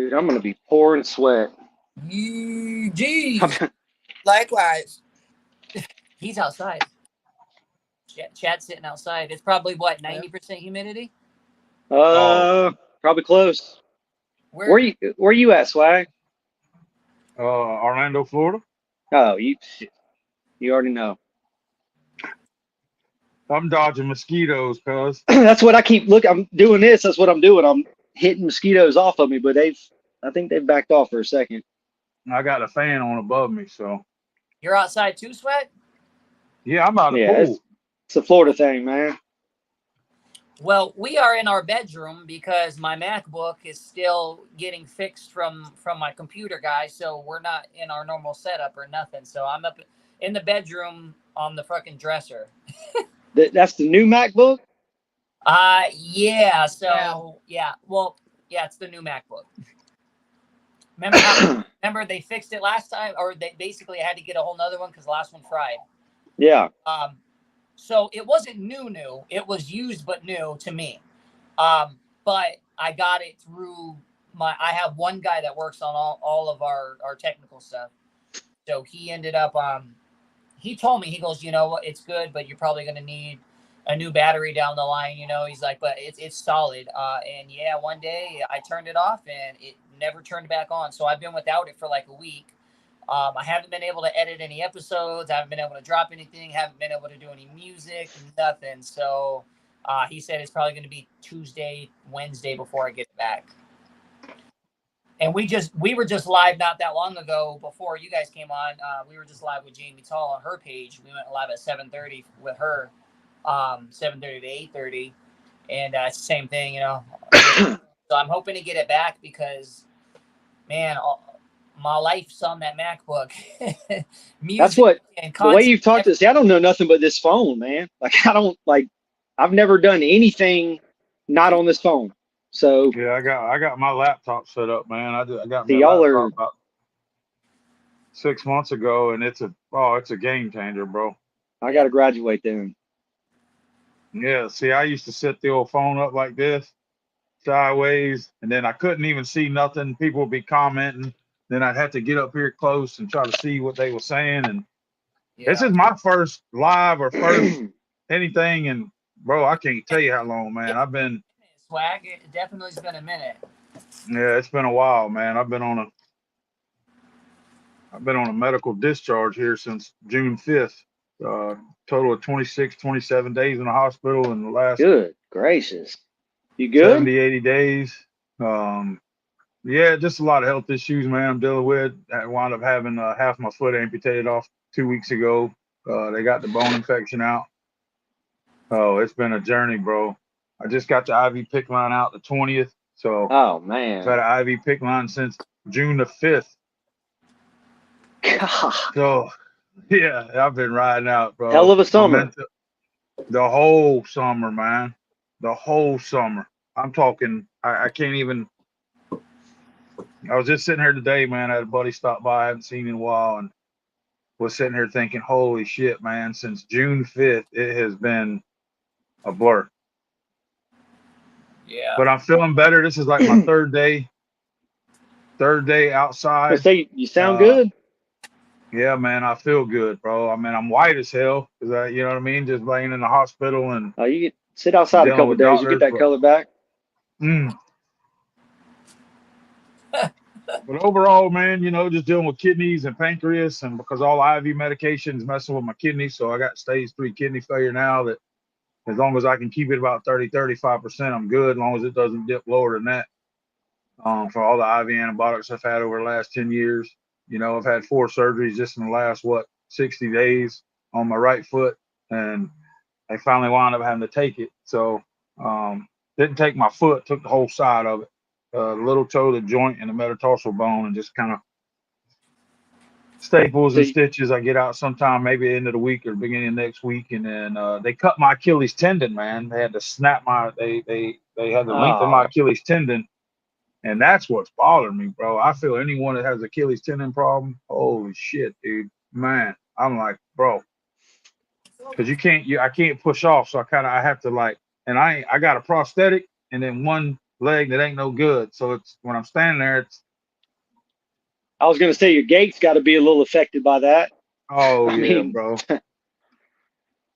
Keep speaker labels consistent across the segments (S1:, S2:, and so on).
S1: Dude, I'm gonna be pouring sweat.
S2: Jeez. Likewise. He's outside. Chad's sitting outside. It's probably what, 90% humidity?
S1: Probably close.
S2: Where
S1: Where you at, Swag?
S3: Orlando, Florida.
S1: Oh, you already know.
S3: I'm dodging mosquitoes, cuz.
S1: That's what I keep looking. I'm doing this. That's what I'm doing. I'm hitting mosquitoes off of me, but I think they've backed off for a second.
S3: I got a fan on above me, so.
S2: you're outside too, Sweat?
S3: Yeah, I'm out of the
S1: Yeah,
S3: pool.
S1: it's a Florida thing, man.
S2: Well, we are in our bedroom because my MacBook is still getting fixed from my computer guy, so we're not in our normal setup or nothing. So I'm up in the bedroom on the fucking dresser.
S1: That's the new MacBook?
S2: Yeah. So yeah. Well, yeah, it's the new MacBook. Remember they fixed it last time, or they basically had to get a whole nother one because the last one fried.
S1: Yeah.
S2: So it wasn't new. It was used but new to me. But I got it through I have one guy that works on all of our technical stuff. So he ended up he told me, he goes, you know what, it's good, but you're probably gonna need a new battery down the line, you know. He's like, but it's solid. And yeah, one day I turned it off and it never turned back on. So I've been without it for like a week. I haven't been able to edit any episodes. I haven't been able to drop anything. Haven't been able to do any music, nothing. So he said it's probably going to be Tuesday, Wednesday before I get back. And we were just live not that long ago before you guys came on. We were just live with Jamie Tall on her page. We went live at 7:30 with her, 7:30 to 8:30, and it's the same thing, you know. So I'm hoping to get it back because, man, my life's on that MacBook.
S1: That's what the way you've talked to us. I don't know nothing but this phone, man. Like I've never done anything not on this phone. So
S3: yeah, I got my laptop set up, man. I got my
S1: laptop
S3: about 6 months ago, and it's a game changer, bro.
S1: I got to graduate then.
S3: Yeah, see, I used to set the old phone up like this, sideways, and then I couldn't even see nothing. People would be commenting. Then I'd have to get up here close and try to see what they were saying. And this is my first live or first anything. And bro, I can't tell you how long, man. I've been
S2: Swag. It definitely has been a minute.
S3: Yeah, it's been a while, man. I've been on a medical discharge here since June 5th. Total of 26, 27 days in the hospital in the last
S1: good gracious. You good?
S3: 70, 80 days. Yeah, just a lot of health issues, man, I'm dealing with. I wound up having half my foot amputated off 2 weeks ago. They got the bone infection out. Oh, it's been a journey, bro. I just got the IV PICC line out the 20th. So,
S1: oh, man.
S3: I've had an IV PICC line since June the 5th.
S1: God.
S3: So, yeah, I've been riding out, bro.
S1: Hell of a summer.
S3: The whole summer, man. The whole summer. I'm talking, I can't even. I was just sitting here today, man. I had a buddy stop by I haven't seen in a while and was sitting here thinking, holy shit, man. Since June 5th, it has been a blur.
S2: Yeah.
S3: But I'm feeling better. This is like my third day outside.
S1: You sound good.
S3: Yeah, man, I feel good, bro. I mean, I'm white as hell because you know what I mean? Just laying in the hospital and
S1: you get sit outside a couple of days, you get that color back.
S3: But overall, man, you know, just dealing with kidneys and pancreas, and because all IV medications messing with my kidneys, so I got stage 3 kidney failure now. That as long as I can keep it about 30-35%, I'm good. As long as it doesn't dip lower than that. For all the IV antibiotics I've had over the last 10 years, you know, I've had 4 surgeries just in the last 60 days on my right foot, and I finally wound up having to take it. So didn't take my foot, took the whole side of it. Little toe, the joint, and the metatarsal bone, and just kind of staples and stitches. I get out sometime, maybe end of the week or beginning of next week, and then they cut my Achilles tendon, man. They had to snap they had to lengthen my Achilles tendon, and that's what's bothering me, bro. I feel anyone that has Achilles tendon problem, holy shit, dude, man. I'm like, bro, because I can't push off, so I have to and I got a prosthetic and then one leg that ain't no good. So it's when I'm standing there, it's
S1: I was gonna say your gait's got to be a little affected by that.
S3: oh
S1: I
S3: yeah,
S1: mean,
S3: bro.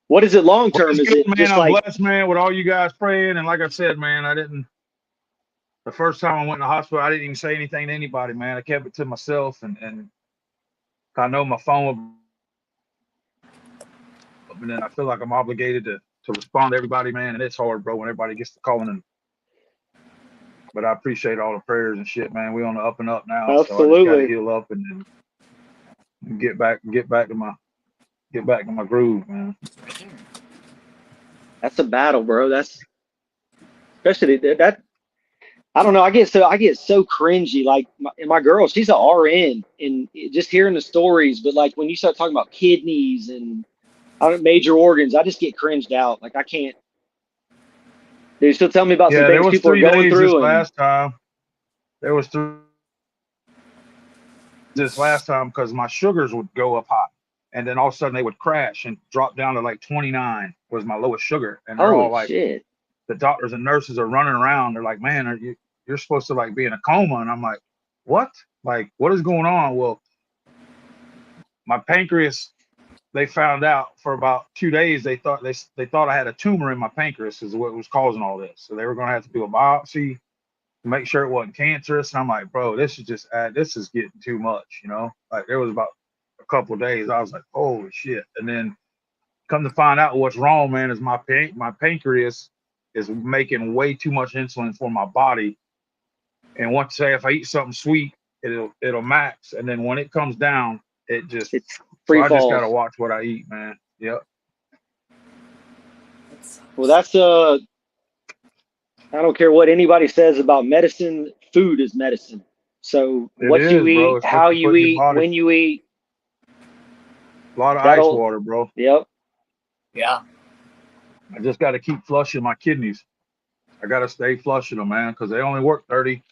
S1: what is it long
S3: Well,
S1: term?
S3: it's
S1: Is
S3: good,
S1: it
S3: man.
S1: just
S3: I'm
S1: like,
S3: blessed, man, with all you guys praying. And like I said, man, the first time I went to the hospital, I didn't even say anything to anybody, man. I kept it to myself, and I know my phone, and then I feel like I'm obligated to respond to everybody, man. And it's hard, bro, when everybody gets to calling. And but I appreciate all the prayers and shit, man. We on the up and up now, so I just got to
S1: absolutely?
S3: heal up and then get back to my groove, man.
S1: That's a battle, bro. That's especially that. I don't know. I get so cringy. Like my girl, she's a RN, and just hearing the stories. But like when you start talking about kidneys and major organs, I just get cringed out. Like I can't. They still tell me about some
S3: Yeah, there
S1: things
S3: was
S1: people are
S3: 3 days
S1: going
S3: this
S1: through, and
S3: last time. There was 3 this last time because my sugars would go up high, and then all of a sudden they would crash and drop down to like 29 was my lowest sugar, and they're all
S1: holy
S3: like,
S1: shit.
S3: the doctors and nurses are running around. They're like, man, you're supposed to like be in a coma, and I'm like, what? Like, what is going on? Well, my pancreas. They found out for about 2 days. They thought I had a tumor in my pancreas is what was causing all this. So they were going to have to do a biopsy to make sure it wasn't cancerous. And I'm like, bro, this is getting too much, you know? Like there was about a couple of days. I was like, holy shit. And then come to find out what's wrong, man, is my pancreas is making way too much insulin for my body. And once say if I eat something sweet, it'll max. And then when it comes down, it's
S1: free
S3: so I just
S1: falls.
S3: gotta watch what I eat, man. Yep.
S1: Well, that's I don't care what anybody says about medicine. Food is medicine. So
S3: It
S1: what you
S3: is, bro.
S1: eat,
S3: It's what
S1: how
S3: you
S1: you
S3: put in your
S1: eat,
S3: body.
S1: when you eat,
S3: A lot of ice
S1: that'll.
S3: water, bro.
S1: Yep.
S2: Yeah.
S3: I just got to keep flushing my kidneys. I got to stay flushing them, man, because they only work 35%.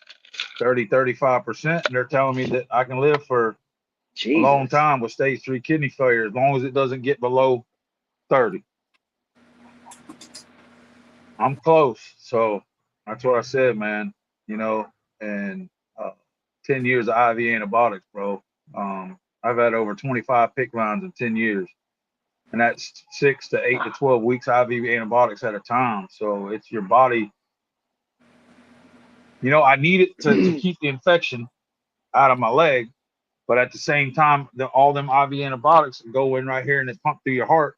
S3: And they're telling me that I can live for a long
S1: Jesus.
S3: time with stage 3 kidney failure as long as it doesn't get below 30. I'm close. So that's what I said, man. You know, and 10 years of IV antibiotics, bro. I've had over 25 PICC lines in 10 years. And that's 6 to 8 to 12 weeks IV antibiotics at a time. So it's your body. You know, I need it to keep the infection out of my leg, but at the same time, all them IV antibiotics go in right here and they pump through your heart.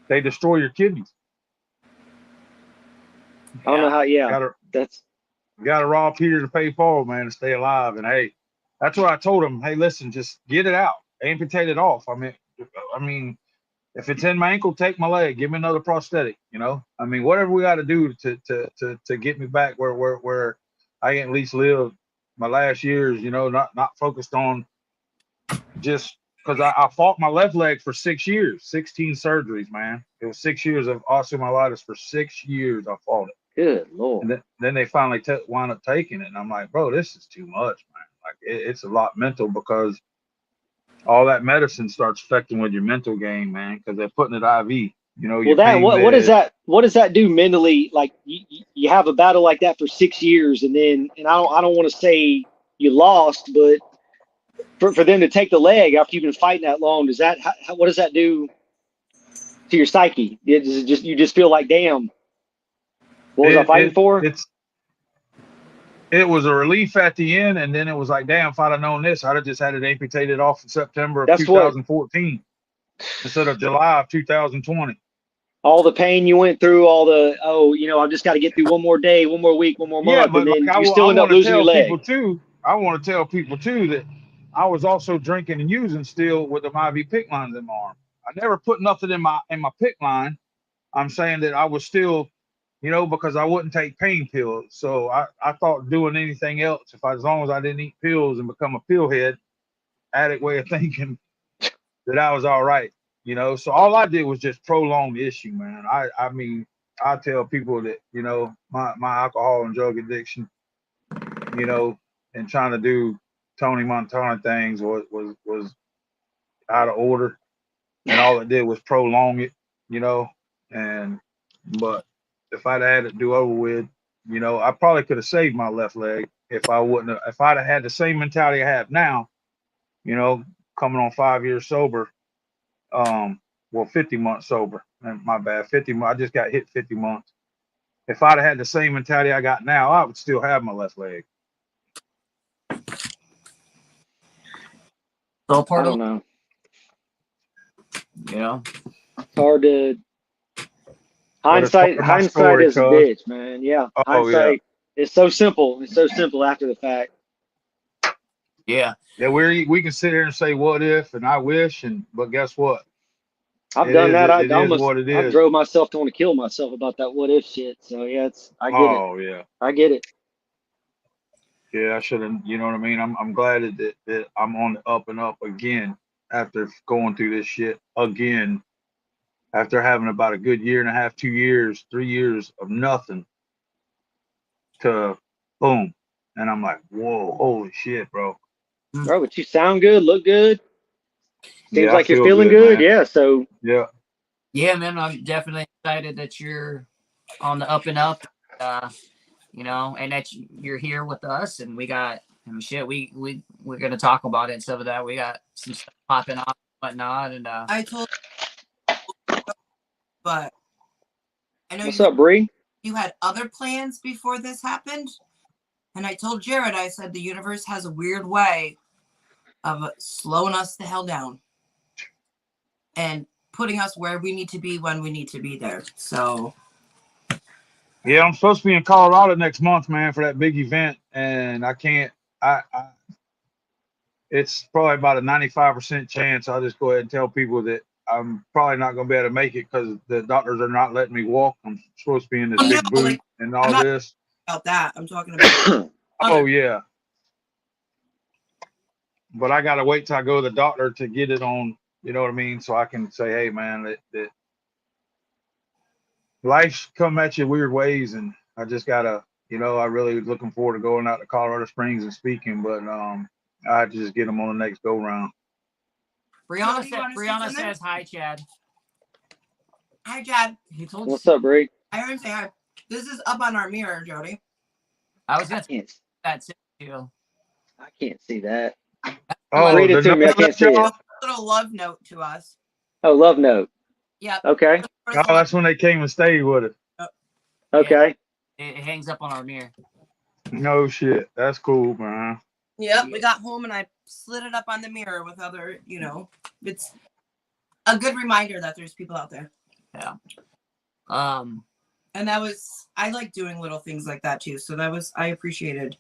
S3: They destroy your kidneys.
S1: I don't know how. Yeah,
S3: got to rob Peter to pay Paul, man, to stay alive. And hey, that's what I told him. Hey, listen, just get it out, amputate it off. I mean, if it's in my ankle, take my leg, give me another prosthetic. You know, I mean, whatever we got to do to get me back where I can at least live my last years. You know, not focused on just because I fought my left leg for 6 years, 16 surgeries, man. It was 6 years of osteomyelitis for 6 years. I fought it.
S1: Good Lord.
S3: And then they finally wound up taking it. And I'm like, bro, this is too much, man. Like it's a lot mental because all that medicine starts affecting with your mental game, man, because they're putting it IV. You know,
S1: Well, that what does that do mentally? Like you have a battle like that for 6 years, and I don't want to say you lost, but for them to take the leg after you've been fighting that long, what does that do to your psyche? Does it just you just feel like, damn, what was I fighting for?
S3: It was a relief at the end, and then it was like, damn, if I'd have known this, I'd have just had it amputated off in September of 2014 instead of July of 2020.
S1: All the pain you went through, I've just got to get through one more day, one more week, one more month,
S3: but
S1: and then
S3: like,
S1: you still end up losing your leg.
S3: I want to tell people too that I was also drinking and using still with the IV PICC lines in my arm. I never put nothing in my PICC line. I'm saying that I was still, you know, because I wouldn't take pain pills. So I thought doing anything else, as long as I didn't eat pills and become a pill head, addict way of thinking, that I was all right. You know, so all I did was just prolong the issue, man. I mean, I tell people that, you know, my alcohol and drug addiction, you know, and trying to do Tony Montana things was out of order. And all it did was prolong it, you know. But if I'd had it do over with, you know, I probably could have saved my left leg if I wouldn't have, if I'd have had the same mentality I have now, you know, coming on 5 years sober, well, 50 months sober. My bad, 50 months. I just got hit 50 months. If I'd have had the same mentality I got now, I would still have my left leg.
S2: So
S1: I
S2: part
S1: don't
S2: of
S1: know.
S2: you know.
S1: It's hard to
S3: But it's part
S1: hindsight.
S3: of my
S1: Hindsight
S3: story,
S1: is a
S3: cuz.
S1: bitch, man. Yeah,
S3: Oh yeah.
S1: hindsight. It's so simple. It's so simple after the fact.
S2: Yeah.
S3: Yeah, we can sit here and say what if and I wish, but guess what?
S1: I've
S3: It
S1: done
S3: is
S1: that. I
S3: it is
S1: almost
S3: what it
S1: I
S3: is.
S1: drove myself to want to kill myself about that what if shit. So yeah, I get it.
S3: Oh yeah.
S1: I get it.
S3: Yeah, I should have, you know what I mean? I'm glad that I'm on the up and up again after going through this shit again. After having about a good year and a half, 2 years, 3 years of nothing to boom. And I'm like, whoa, holy shit, bro.
S1: Bro, but you sound good, look good. Seems
S3: Yeah, I
S1: like you're
S3: feel
S1: feeling
S3: good,
S1: good.
S3: man.
S1: Yeah. So
S3: Yeah.
S2: Yeah, man. I'm definitely excited that you're on the up and up. You know, and that you're here with us, and we got shit. We're gonna talk about it and stuff of that. We got some stuff popping off, and whatnot, and
S4: I told, but I know
S1: what's up, Bree?
S4: you had other plans before this happened, and I told Jared, I said the universe has a weird way of slowing us the hell down and putting us where we need to be when we need to be there. So
S3: Yeah, I'm supposed to be in Colorado next month, man, for that big event. And I can't I it's probably about a 95% chance. I'll just go ahead and tell people that I'm probably not going to be able to make it because the doctors are not letting me walk. I'm supposed to be in this
S4: Oh,
S3: big
S4: no,
S3: booth
S4: like,
S3: and
S4: I'm
S3: all
S4: not
S3: this.
S4: about that. I'm talking about
S3: Oh yeah, but I got to wait till I go to the doctor to get it on. You know what I mean? So I can say, hey man, that life come at you weird ways, and I just gotta, you know, I really looking forward to going out to Colorado Springs and speaking, but I have to just get them on the next go round.
S2: Brianna says hi, Chad.
S4: Hi, Chad.
S2: He told
S1: What's
S2: you.
S1: up, Bree?
S4: I heard him say hi. This is up on our mirror, Jody.
S2: I was
S1: I
S2: gonna say
S1: can't.
S2: that too.
S1: I can't see that.
S3: Oh,
S1: Read it
S3: the
S1: to me. I can't see it.
S3: y'all?
S4: Little love note to us.
S1: Oh, love note.
S4: Yep.
S1: Okay.
S3: Oh, that's when they came and stayed with us.
S1: Okay.
S2: It hangs up on our mirror.
S3: No shit. That's cool, man.
S4: Yep, we got home and I slid it up on the mirror with other, you know, it's a good reminder that there's people out there.
S2: Yeah.
S4: And that was, I like doing little things like that too. So that was, I appreciated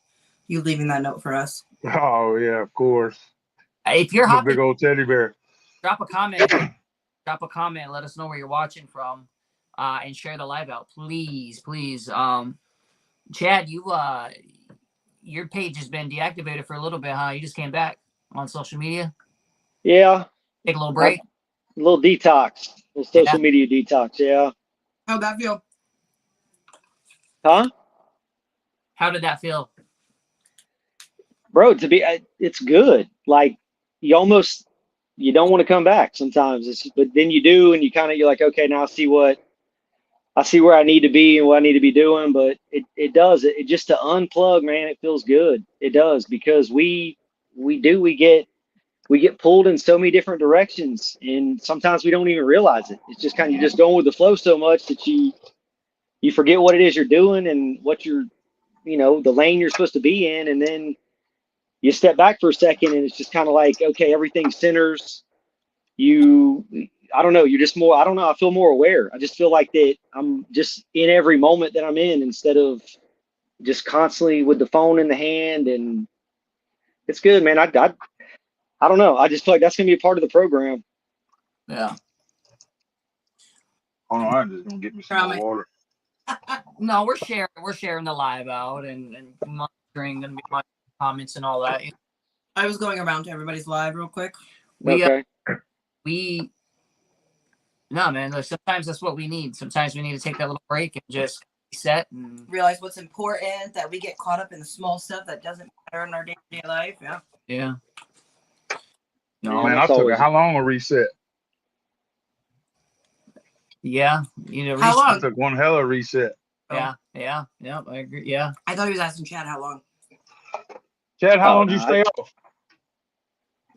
S4: you leaving that note for us.
S3: Oh yeah, of course.
S2: If you're
S3: I'm a
S2: hopping,
S3: big old teddy bear.
S2: drop a comment. Drop a comment. Let us know where you're watching from, and share the live out, please. Chad, your page has been deactivated for a little bit, huh? You just came back on social media.
S1: Yeah.
S2: Take a little break.
S1: A little detox. A little social media detox. Yeah.
S4: How'd that feel?
S1: Huh?
S2: How did that feel?
S1: Bro, it's good. Like you don't want to come back sometimes. But then you do, and you're like, okay, now I see where I need to be and what I need to be doing. But it does it just to unplug, man. It feels good. It does, because we get pulled in so many different directions, and sometimes we don't even realize it. It's just you're just going with the flow so much that you forget what it is you're doing and what the lane you're supposed to be in, and then you step back for a second and it's just kind of like, okay, everything centers. I don't know, you're just more, I don't know, I feel more aware. I just feel like that I'm just in every moment that I'm in, instead of just constantly with the phone in the hand. And it's good, man. I don't know. I just feel like that's gonna be a part of the program.
S2: Yeah.
S3: Oh no, I'm just gonna get me some more water.
S2: No, we're sharing the live out and monitoring and comments and all that.
S4: I was going around to everybody's live real quick.
S1: Okay.
S2: No, man. Sometimes that's what we need. Sometimes we need to take that little break and just reset and
S4: realize what's important, that we get caught up in the small stuff that doesn't matter in our day-to-day life. Yeah.
S2: Yeah.
S3: No, man, I took how long a reset?
S2: Yeah. You know,
S4: how long?
S3: I took one hell of a reset.
S2: Yeah. I agree. Yeah.
S4: I thought he was asking Chad how long.
S3: Chad, how
S1: Oh,
S3: long did you
S1: no,
S3: stay off?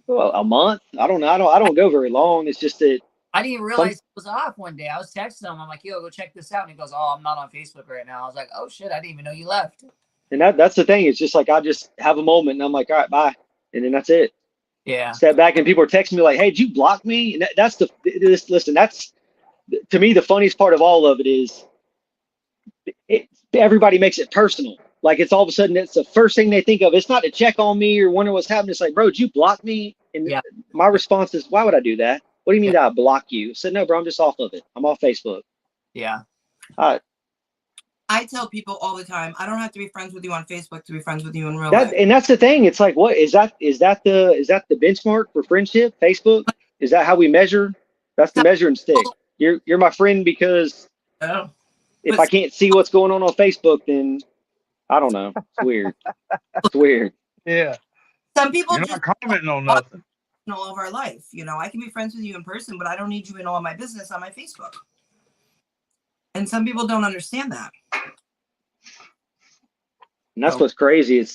S1: Well, a month. I don't know. I don't go very long. It's just that
S2: I didn't realize it was off one day. I was texting him. I'm like, yo, go check this out. And he goes, oh, I'm not on Facebook right now. I was like, oh, shit. I didn't even know you left.
S1: and that's the thing. It's just like I just have a moment and I'm like, all right, bye. And then that's it.
S2: Yeah.
S1: Step back and people are texting me like, hey, did you block me? And that's listen, that's to me the funniest part of all of it is everybody makes it personal. Like it's all of a sudden it's the first thing they think of. It's not to check on me or wonder what's happening. It's like, bro, did you block me? And
S2: Yeah.
S1: my response is, why would I do that? What do you mean that I block you? I said, no, bro, I'm just off of it. I'm off Facebook.
S2: Yeah.
S4: I tell people all the time, I don't have to be friends with you on Facebook to be friends with you in real life.
S1: And that's the thing. It's like, what is that the benchmark for friendship? Facebook? Is that how we measure? That's the measuring stick. You're my friend because
S4: Oh.
S1: if I can't see what's going on Facebook, then I don't know. It's weird. It's weird.
S3: Yeah.
S4: Some people
S3: You're
S4: just
S3: not commenting on nothing.
S4: in all of our life. You know, I can be friends with you in person, but I don't need you in all of my business on my Facebook. And some people don't understand that.
S1: And that's what's crazy.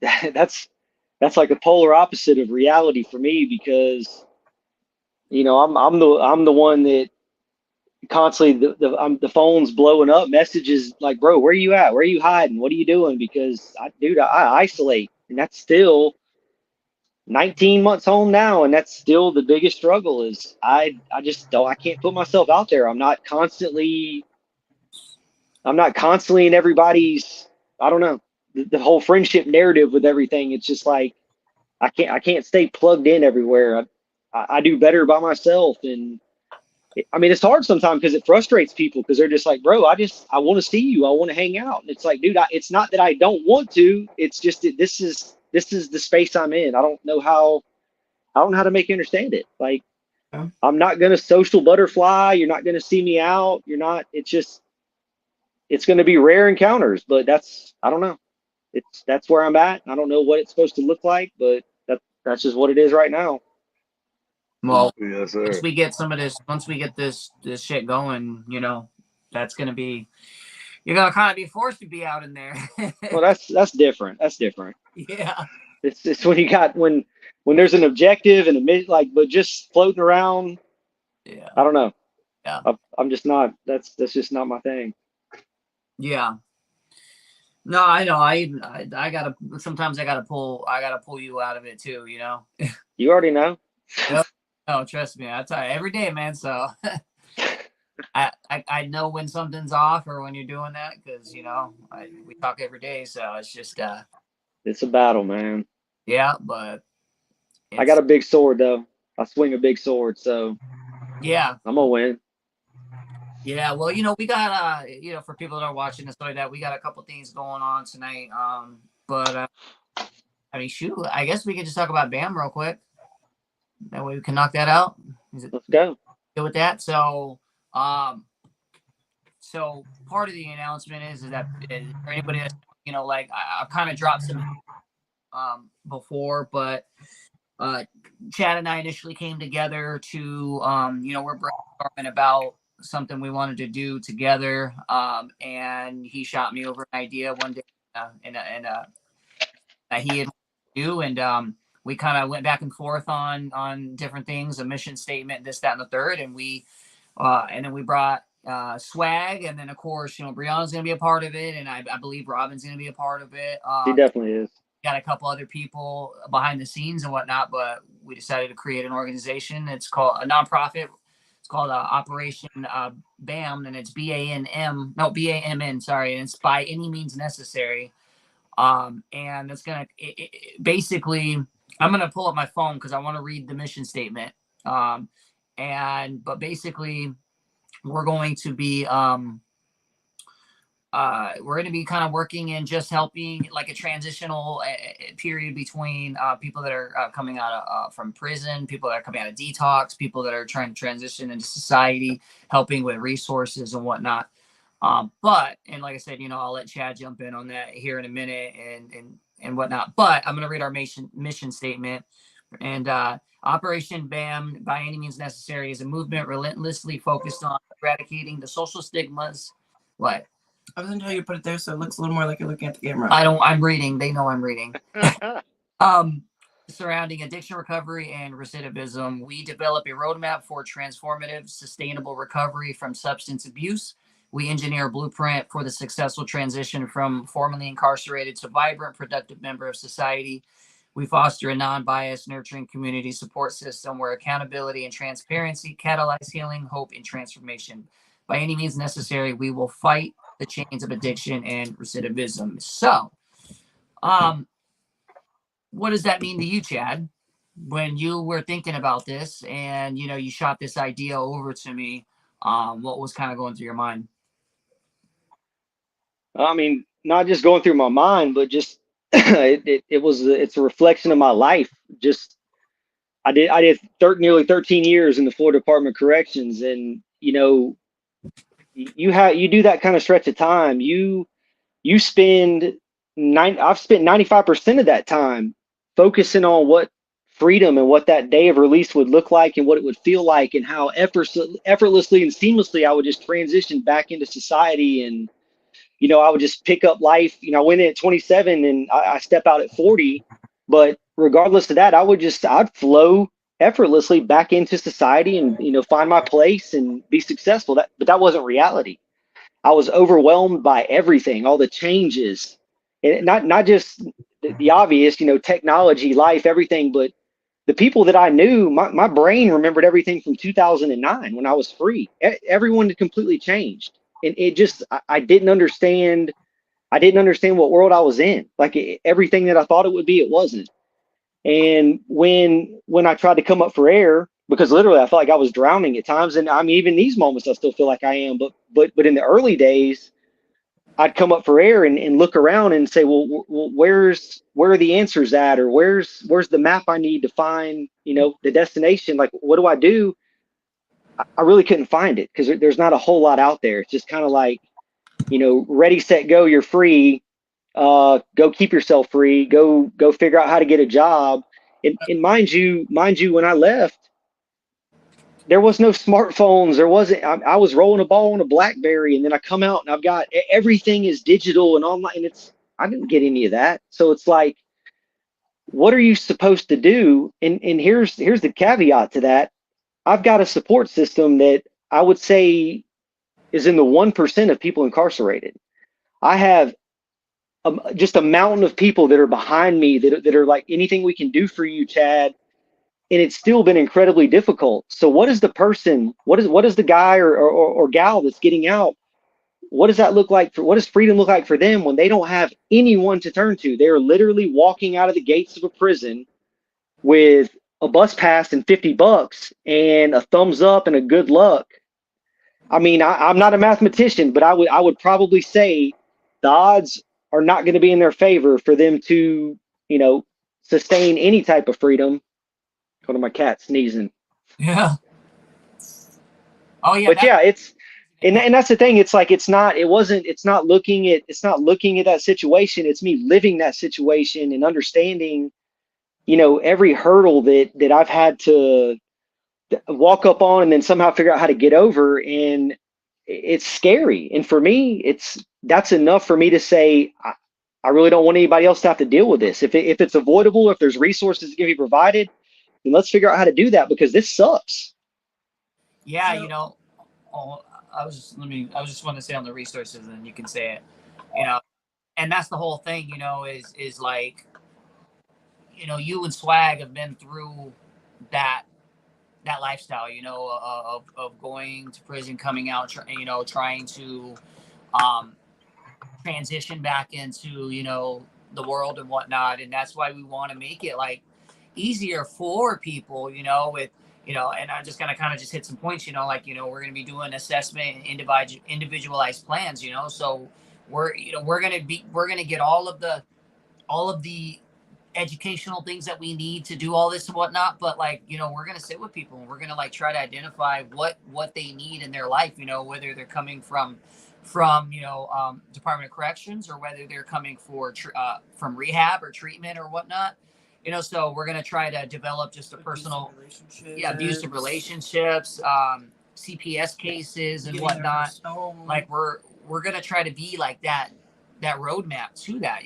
S1: That's like the polar opposite of reality for me because, you know, I'm the one that constantly the phone's blowing up, messages like, bro, where are you at? Where are you hiding? What are you doing? Because I isolate, and that's still 19 months home now, and that's still the biggest struggle is I can't put myself out there. I'm not constantly in everybody's, I don't know, the whole friendship narrative with everything. It's just like I can't stay plugged in everywhere. I do better by myself. And I mean, it's hard sometimes because it frustrates people because they're just like, bro, I want to see you. I want to hang out. And it's like, dude, it's not that I don't want to. It's just that this is the space I'm in. I don't know how to make you understand it. Like, I'm not going to social butterfly. You're not going to see me out. You're not, it's going to be rare encounters, but I don't know. That's where I'm at. I don't know what it's supposed to look like, but that's just what it is right now.
S2: Well,
S3: Yes, sir.
S2: once we get this shit going, you know, that's going to be, you're going to kind of be forced to be out in there.
S1: Well, that's different. That's different.
S2: Yeah.
S1: It's when you got, when there's an objective and but just floating around.
S2: Yeah.
S1: I don't know.
S2: Yeah.
S1: I'm just not, that's just not my thing.
S2: Yeah. No, I know. Sometimes I gotta pull you out of it too, you know?
S1: You already know.
S2: Yep. Oh, trust me. I tell you every day, man. So I know when something's off or when you're doing that because, you know, we talk every day. So it's just,
S1: it's a battle, man.
S2: Yeah, but
S1: I got a big sword though. I swing a big sword, so
S2: yeah,
S1: I'm gonna win.
S2: Yeah, well, you know, we got you know, for people that are watching this like that, we got a couple things going on tonight. But I mean, shoot, I guess we could just talk about BAM real quick. That way we can knock that out.
S1: Let's go.
S2: Good with that. So so part of the announcement is that for anybody that's, you know, like I've kind of dropped some before, but Chad and I initially came together to you know, we're brainstorming about something we wanted to do together, and he shot me over an idea one day that he had do, and we kind of went back and forth on different things, a mission statement, this, that, and the third, and then we brought Swag, and then of course, you know, Brianna's gonna be a part of it, and I believe Robin's gonna be a part of it.
S1: He definitely is.
S2: Got a couple other people behind the scenes and whatnot, but we decided to create an organization. It's called a nonprofit. It's called Operation BAM, and it's BAMN. Sorry, and it's by any means necessary. And it's gonna basically, I'm gonna pull up my phone because I want to read the mission statement. But basically, we're going to be kind of working in just helping like a transitional period between people that are coming out from prison, people that are coming out of detox, people that are trying to transition into society, helping with resources and whatnot. But like I said, you know, I'll let Chad jump in on that here in a minute and whatnot. But I'm going to read our mission statement. And Operation BAM, by any means necessary, is a movement relentlessly focused on eradicating the social stigmas,
S4: I was gonna tell you to put it there so it looks a little more like you're looking at the camera.
S2: I'm reading. They know I'm reading. Surrounding addiction recovery and recidivism, we develop a roadmap for transformative, sustainable recovery from substance abuse. We engineer a blueprint for the successful transition from formerly incarcerated to vibrant, productive member of society. We foster a non-biased, nurturing community support system where accountability and transparency catalyze healing, hope, and transformation. By any means necessary, we will fight the chains of addiction and recidivism. So, what does that mean to you, Chad, when you were thinking about this and, you know, you shot this idea over to me? What was kind of going through your mind?
S1: I mean, not just going through my mind, but just it's a reflection of my life. Just I did nearly 13 years in the Florida Department of Corrections, and you know, you do that kind of stretch of time. You spend I've spent 95% of that time focusing on what freedom and what that day of release would look like and what it would feel like and how effortlessly and seamlessly I would just transition back into society. And you know, I would just pick up life. You know, I went in at 27 and I step out at 40. But regardless of that, I'd flow effortlessly back into society and, you know, find my place and be successful. But that wasn't reality. I was overwhelmed by everything, all the changes, and not just the obvious, you know, technology, life, everything, but the people that I knew. My brain remembered everything from 2009 when I was free. Everyone had completely changed. And it just, I didn't understand. I didn't understand what world I was in. Like everything that I thought it would be, it wasn't. And when I tried to come up for air, because literally I felt like I was drowning at times. And I mean, even these moments, I still feel like I am. But in the early days, I'd come up for air and look around and say, well, where are the answers at, or where's the map I need to find, you know, the destination? Like, what do I do? I really couldn't find it because there's not a whole lot out there. It's just kind of like, you know, ready, set, go, you're free. Go keep yourself free. Go figure out how to get a job. And mind you, when I left, there was no smartphones. There wasn't. I was rolling a ball on a BlackBerry, and then I come out and I've got everything is digital and online. And I didn't get any of that. So it's like, what are you supposed to do? And here's the caveat to that. I've got a support system that I would say is in the 1% of people incarcerated. I have just a mountain of people that are behind me that are like, anything we can do for you, Chad. And it's still been incredibly difficult. So what is the person, what is the guy or gal that's getting out? What does that look like what does freedom look like for them when they don't have anyone to turn to? They are literally walking out of the gates of a prison with a bus pass and $50 and a thumbs up and a good luck. I mean, I'm not a mathematician, but I would probably say the odds are not going to be in their favor for them to, you know, sustain any type of freedom. One of my cats sneezing.
S2: Yeah. Oh yeah.
S1: But yeah, it's and that's the thing. It's like it's not looking at that situation. It's me living that situation and understanding, you know, every hurdle that I've had to walk up on and then somehow figure out how to get over. And it's scary. And for me, that's enough for me to say, I really don't want anybody else to have to deal with this. If it's avoidable, if there's resources that can be provided, then let's figure out how to do that, because this sucks.
S2: Yeah, you know, I was just want to say on the resources, and you can say it, you know, and that's the whole thing, you know, is like, you know, you and Swag have been through that lifestyle, you know, of going to prison, coming out, you know, trying to transition back into, you know, the world and whatnot. And that's why we want to make it like easier for people, you know, with, you know, and I'm just going to kind of just hit some points, you know, like, you know, we're going to be doing assessment and individualized plans, you know, so we're going to get all of the educational things that we need to do all this and whatnot. But like, you know, we're going to sit with people and we're going to like try to identify what they need in their life, you know, whether they're coming from, you know, Department of Corrections, or whether they're coming from rehab or treatment or whatnot. You know, so we're going to try to develop just a personal, abusive relationships, CPS cases and whatnot. Like we're we're going to try to be like that roadmap to that,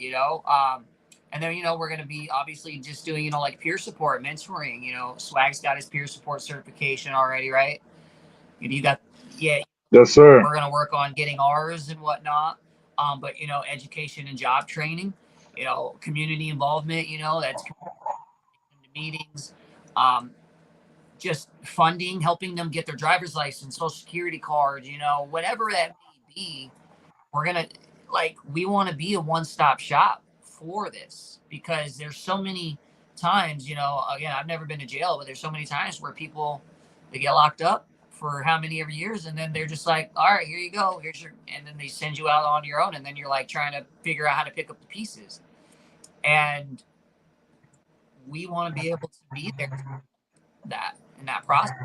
S2: and then, we're going to be obviously just doing, like peer support, mentoring, Swag's got his peer support certification already, right? You got, yeah.
S3: Yes, sir.
S2: We're going to work on getting ours and whatnot. But, education and job training, community involvement, that's meetings, just funding, helping them get their driver's license, social security card, whatever that may be. We're going to, we want to be a one-stop shop for this, because there's so many times, again, I've never been to jail, but there's so many times where people, they get locked up for how many ever years, and then they're just like, all right, here you go, and then they send you out on your own, and then you're like trying to figure out how to pick up the pieces. And we want to be able to be there in that process,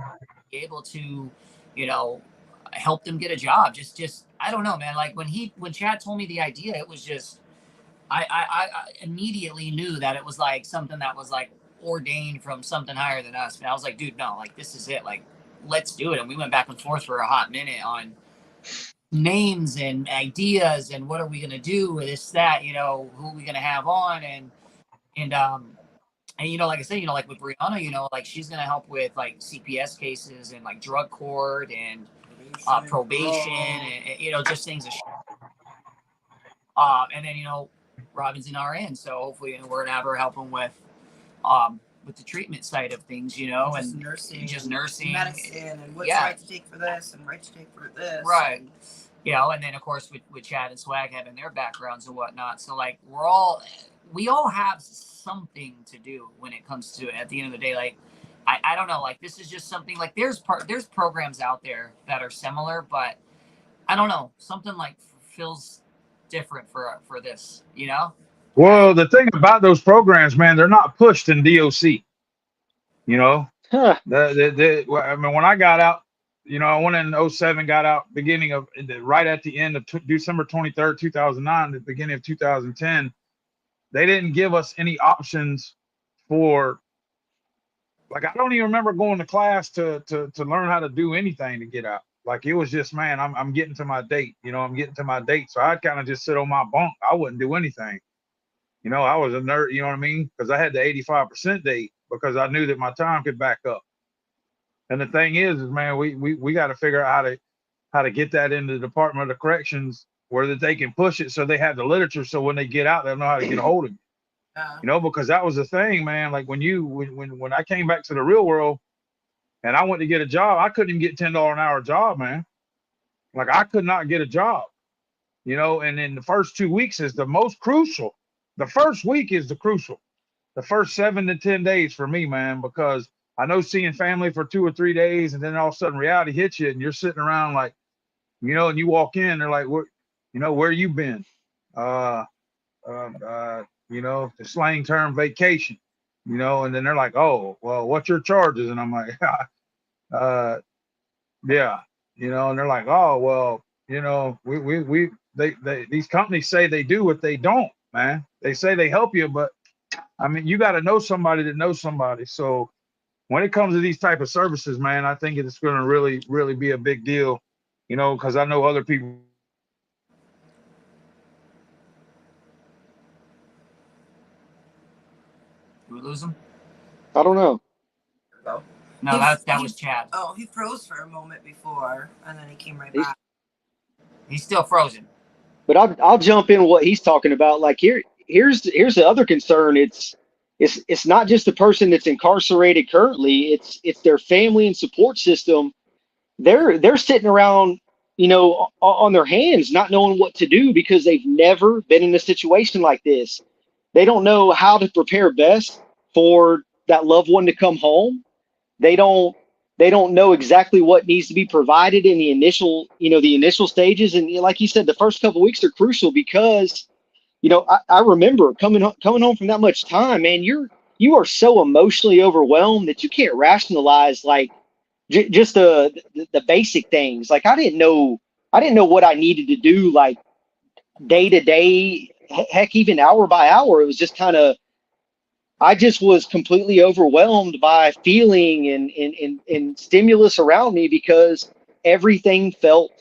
S2: be able to, help them get a job. Just I don't know, man. Like when Chad told me the idea, it was just, I immediately knew that it was like something that was like ordained from something higher than us. And I was like, dude, no, like this is it. Like, let's do it. And we went back and forth for a hot minute on names and ideas and what are we going to do with this, that, who are we going to have on, and like I said, like with Brianna, like she's going to help with like CPS cases and like drug court and probation and just things of and then Robin's an RN, so hopefully we're gonna have her helping with the treatment side of things,
S4: just
S2: and
S4: nursing, medicine, and what's right to take for this and right to take for this,
S2: right? And then of course with Chad and Swag having their backgrounds and whatnot, so like we all have something to do when it comes to it. At the end of the day, like I don't know, like this is just something like there's programs out there that are similar, but I don't know, something like feels different for this,
S3: Well, the thing about those programs, man, they're not pushed in DOC.
S1: Huh.
S3: I mean, when I got out, I went in 2007, got out beginning of right at the end of December 23rd, 2009, the beginning of 2010. They didn't give us any options for, like, I don't even remember going to class to learn how to do anything to get out. Like, it was just, man, I'm getting to my date, I'm getting to my date. So I'd kind of just sit on my bunk. I wouldn't do anything. I was a nerd, you know what I mean? Because I had the 85% date because I knew that my time could back up. And the thing is man, we got to figure out how to get that into the Department of Corrections where that they can push it so they have the literature, so when they get out, they'll know how to get a hold of you. Because that was the thing, man. Like when I came back to the real world and I went to get a job, I couldn't even get $10 an hour job, man. Like I could not get a job, and then the first 2 weeks is the most crucial. The first week is the crucial. The first 7 to 10 days for me, man, because I know seeing family for 2 or 3 days and then all of a sudden reality hits you and you're sitting around like, and you walk in, they're like, where you been? The slang term vacation, and then they're like, oh, well, what's your charges? And I'm like, yeah, and they're like, oh, well, these companies say they do what they don't, man. They say they help you, but I mean, you got to know somebody that knows somebody. So when it comes to these type of services, man, I think it's going to really, really be a big deal, because I know other people.
S2: Did we lose him?
S1: I don't know.
S2: No, that was Chad.
S4: Oh, he froze for a moment before, and then he came right back.
S2: He's still frozen.
S1: But I'll jump in what he's talking about. Like here's the other concern. It's not just the person that's incarcerated currently. It's their family and support system. They're sitting around, on their hands, not knowing what to do because they've never been in a situation like this. They don't know how to prepare best for that loved one to come home. They don't know exactly what needs to be provided in the initial stages. And like you said, the first couple of weeks are crucial because, I remember coming home from that much time, man, you are so emotionally overwhelmed that you can't rationalize like just the basic things. Like I didn't know what I needed to do, like day to day, heck, even hour by hour. It was just I just was completely overwhelmed by feeling and stimulus around me because everything felt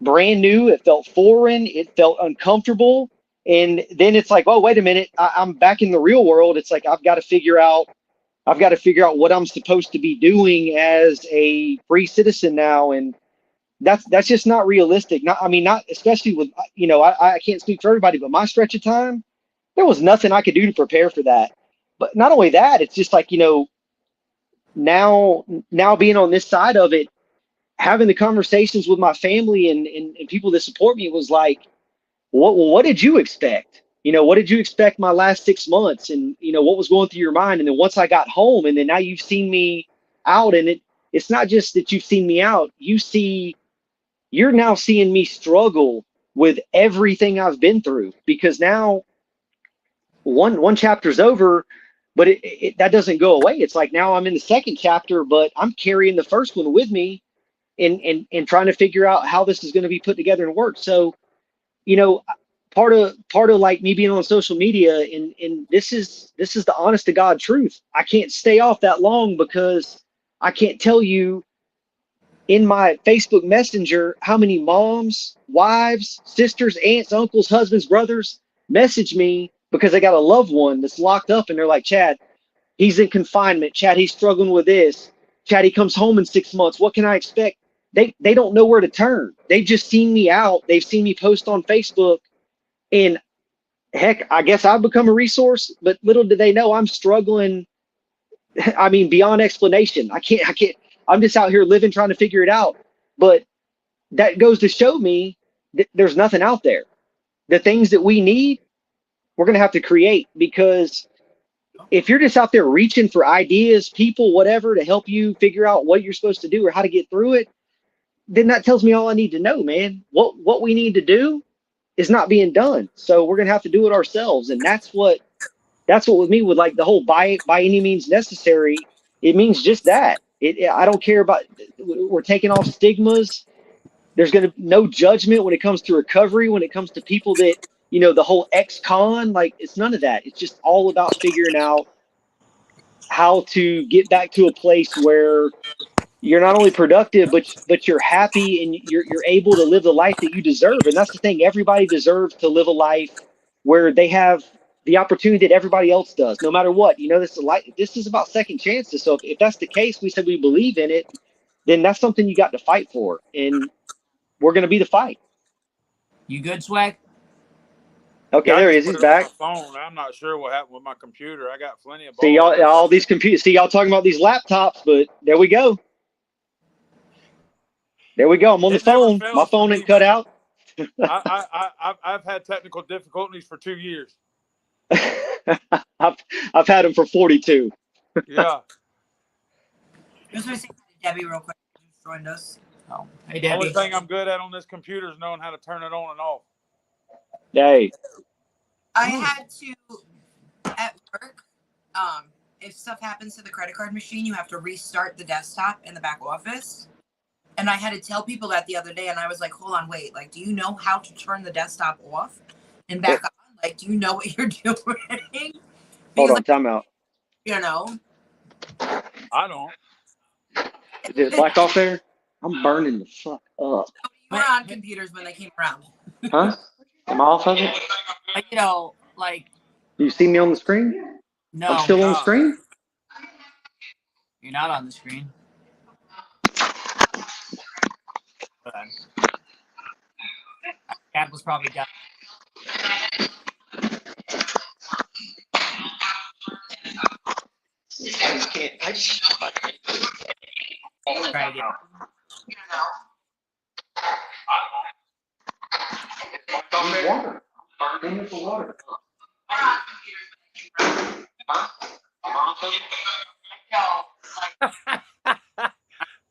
S1: brand new. It felt foreign. It felt uncomfortable. And then it's like, oh, wait a minute. I'm back in the real world. It's like I've got to figure out what I'm supposed to be doing as a free citizen now. And that's just not realistic. Not, I mean, not especially with, I can't speak for everybody, but my stretch of time, there was nothing I could do to prepare for that. But not only that, it's just like, now being on this side of it, having the conversations with my family and people that support me was like, what did you expect? What did you expect my last 6 months? And, what was going through your mind? And then once I got home, and then now you've seen me out, and it's not just that you've seen me out, you're now seeing me struggle with everything I've been through, because now one chapter's over, but that doesn't go away. It's like now I'm in the second chapter, but I'm carrying the first one with me and trying to figure out how this is going to be put together and work. So, part of like me being on social media, and this is the honest to God truth. I can't stay off that long because I can't tell you in my Facebook Messenger how many moms, wives, sisters, aunts, uncles, husbands, brothers message me because they got a loved one that's locked up, and they're like, Chad, he's in confinement. Chad, he's struggling with this. Chad, he comes home in 6 months. What can I expect? They don't know where to turn. They've just seen me out. They've seen me post on Facebook, and heck, I guess I've become a resource, but little do they know I'm struggling. I mean, beyond explanation. I can't, I'm just out here living, trying to figure it out. But that goes to show me that there's nothing out there. The things that we need, we're going to have to create, because if you're just out there reaching for ideas, people, whatever, to help you figure out what you're supposed to do or how to get through it, then that tells me all I need to know, man. What we need to do is not being done. So we're going to have to do it ourselves. And that's what with me, with like the whole by any means necessary, it means just that. I don't care about, we're taking off stigmas. There's going to be no judgment when it comes to recovery, when it comes to people that, the whole ex-con, like, it's none of that. It's just all about figuring out how to get back to a place where you're not only productive, but you're happy, and you're able to live the life that you deserve. And that's the thing. Everybody deserves to live a life where they have the opportunity that everybody else does, no matter what. This is about second chances. So if that's the case, we said we believe in it, then that's something you got to fight for. And we're going to be the fight.
S2: You good, Swag?
S1: Okay, there he is. He's back.
S5: Phone. I'm not sure what happened with my computer. I got plenty of.
S1: See y'all, all these computers. See y'all talking about these laptops, but there we go. There we go. I'm on the phone. My phone ain't cut out.
S5: I've had technical difficulties for 2 years.
S1: I've had them for 42.
S5: Yeah.
S4: Just want to say hi to Debbie real quick. She just joined us.
S2: Oh, hey,
S5: The
S2: Debbie.
S5: only thing I'm good at on this computer is knowing how to turn it on and off.
S1: Hey.
S4: I had to, at work, if stuff happens to the credit card machine, you have to restart the desktop in the back office. And I had to tell people that the other day, and I was like, hold on, wait, like, do you know how to turn the desktop off and back on? Like, do you know what you're doing? Because,
S1: Hold on, time out.
S5: I don't.
S1: Is it black off there? I'm burning the fuck up.
S4: You were on computers when they came around.
S1: Huh? Am I off of it?
S2: Like.
S1: Do you see me on the screen?
S2: No.
S1: I'm still on the screen?
S2: You're not on the screen. Cat was probably done.
S1: I just
S2: Try again.
S1: water. Bring it for water.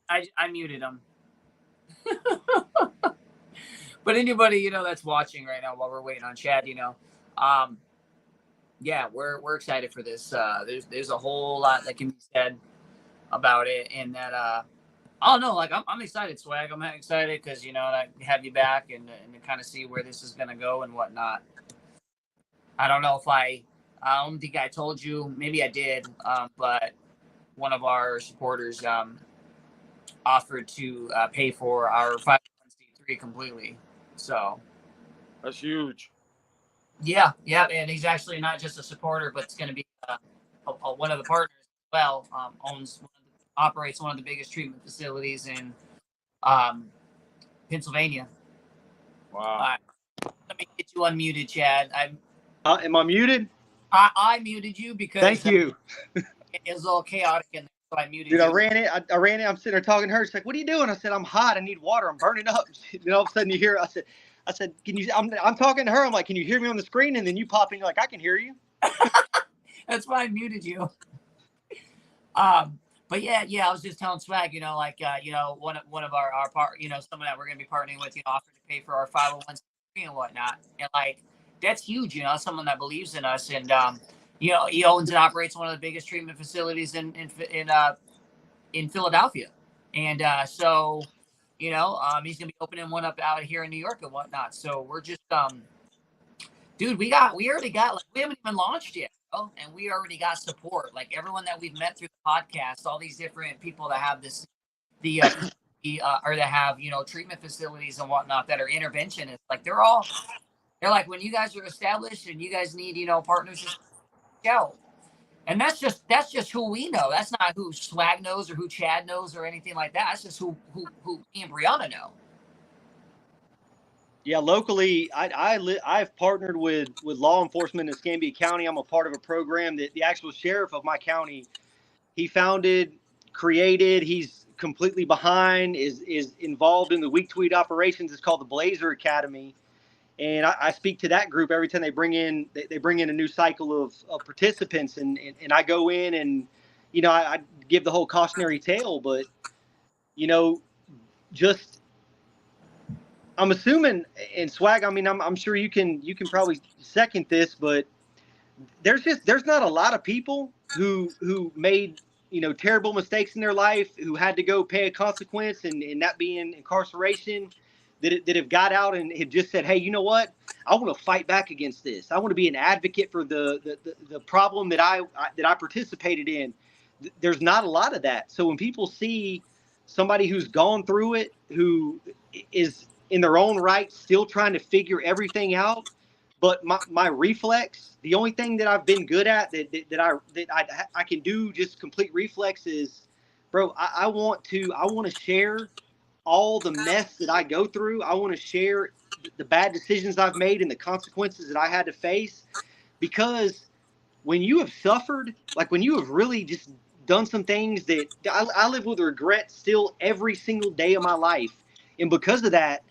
S2: I muted him. But anybody, that's watching right now while we're waiting on Chad, yeah, we're excited for this. There's a whole lot that can be said about it, and that I don't know, like I'm excited, Swag. I'm excited because I have you back and to kind of see where this is gonna go and whatnot. I don't know if I don't think I told you, maybe I did, but one of our supporters offered to pay for our 501c3 501c3 completely. So
S5: That's huge.
S2: yeah, and he's actually not just a supporter, but it's going to be one of the partners as well. Operates one of the biggest treatment facilities in Pennsylvania.
S5: Wow.
S2: Let me get you unmuted, Chad.
S1: Am I muted?
S2: I muted you because
S1: Thank you.
S2: it was a little chaotic in there, so I muted
S1: Dude,
S2: you.
S1: I ran it. I ran it. I'm sitting there talking to her. She's like, "What are you doing?" I said, "I'm hot. I need water. I'm burning up." Then all of a sudden you hear, I said, "Can you?" I'm talking to her. I'm like, "Can you hear me on the screen?" And then you pop in. You're like, "I can hear you."
S2: That's why I muted you. But yeah, I was just telling Swag, one of our part, someone that we're going to be partnering with, offered to pay for our 501c3 and whatnot. And like, that's huge, someone that believes in us. And, he owns and operates one of the biggest treatment facilities in Philadelphia. And, so, he's going to be opening one up out here in New York and whatnot. So we're just, dude, we already got, like, we haven't even launched yet. And we already got support. Like everyone that we've met through the podcast, all these different people that have or that have, treatment facilities and whatnot that are interventionists. Like they're like, when you guys are established and you guys need, partners, just go. And that's just who we know. That's not who Swag knows or who Chad knows or anything like that. That's just who me and Brianna know.
S1: Yeah, locally, I've partnered with law enforcement in Escambia County. I'm a part of a program that the actual sheriff of my county, he founded, created. He's completely behind, is involved in the week to week operations. It's called the Blazer Academy, and I speak to that group every time they bring in a new cycle of participants, and I go in and I give the whole cautionary tale, but just. I'm assuming, and Swag, I mean, I'm sure you can probably second this, but there's not a lot of people who made, terrible mistakes in their life, who had to go pay a consequence and that being incarceration, that have got out and have just said, hey, you know what? I want to fight back against this. I want to be an advocate for the problem that I participated in. There's not a lot of that. So when people see somebody who's gone through it, who is in their own right, still trying to figure everything out. But my reflex, the only thing that I've been good at that I can do just complete reflex is, bro, I want to share all the mess that I go through. I want to share the bad decisions I've made and the consequences that I had to face, because when you have suffered, like when you have really just done some things that I live with regret still every single day of my life. And because of that,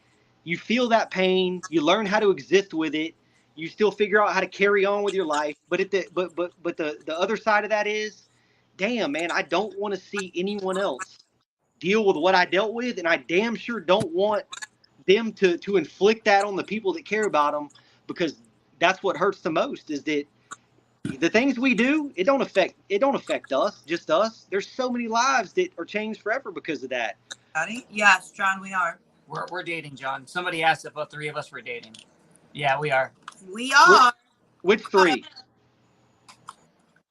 S1: you feel that pain, you learn how to exist with it, you still figure out how to carry on with your life. But the other side of that is, damn, man, I don't want to see anyone else deal with what I dealt with, and I damn sure don't want them to inflict that on the people that care about them, because that's what hurts the most, is that the things we do, it don't affect us, just us. There's so many lives that are changed forever because of that.
S4: Yes, John, we are.
S2: We're dating, John. Somebody asked if the three of us were dating. Yeah, we are.
S4: We are.
S1: Which three?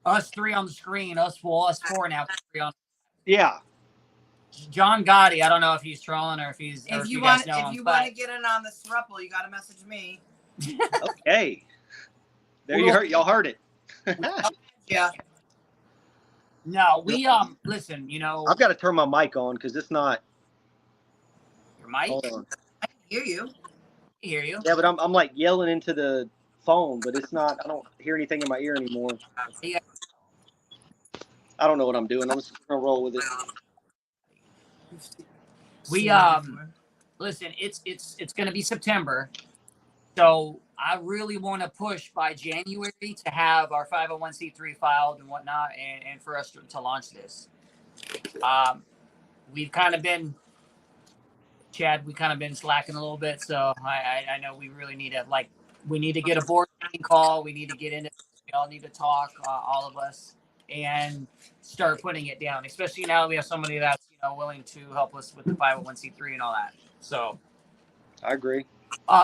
S2: Us three on the screen. Us four now. Three on.
S1: Yeah.
S2: John Gotti. I don't know if he's trolling or if he's.
S4: If you want to get in on this throuple, you got to message me.
S1: Okay. There you heard. Y'all heard it.
S4: Yeah.
S2: No, we listen.
S1: I've got to turn my mic on because it's not.
S2: Your mic?
S1: Hold on.
S4: I can hear you.
S2: I hear you.
S1: Yeah, but I'm like yelling into the phone, but it's not. I don't hear anything in my ear anymore.
S2: Yeah.
S1: I don't know what I'm doing. I'm just gonna roll with it.
S2: We listen. It's gonna be September, so I really want to push by January to have our 501c3 filed and whatnot, and for us to launch this. We've kind of been. Chad, we kind of been slacking a little bit, so I know we really need to get a board meeting call. We need to get into. We all need to talk, all of us, and start putting it down. Especially now that we have somebody that's willing to help us with the 501c3 and all that. So,
S1: I agree.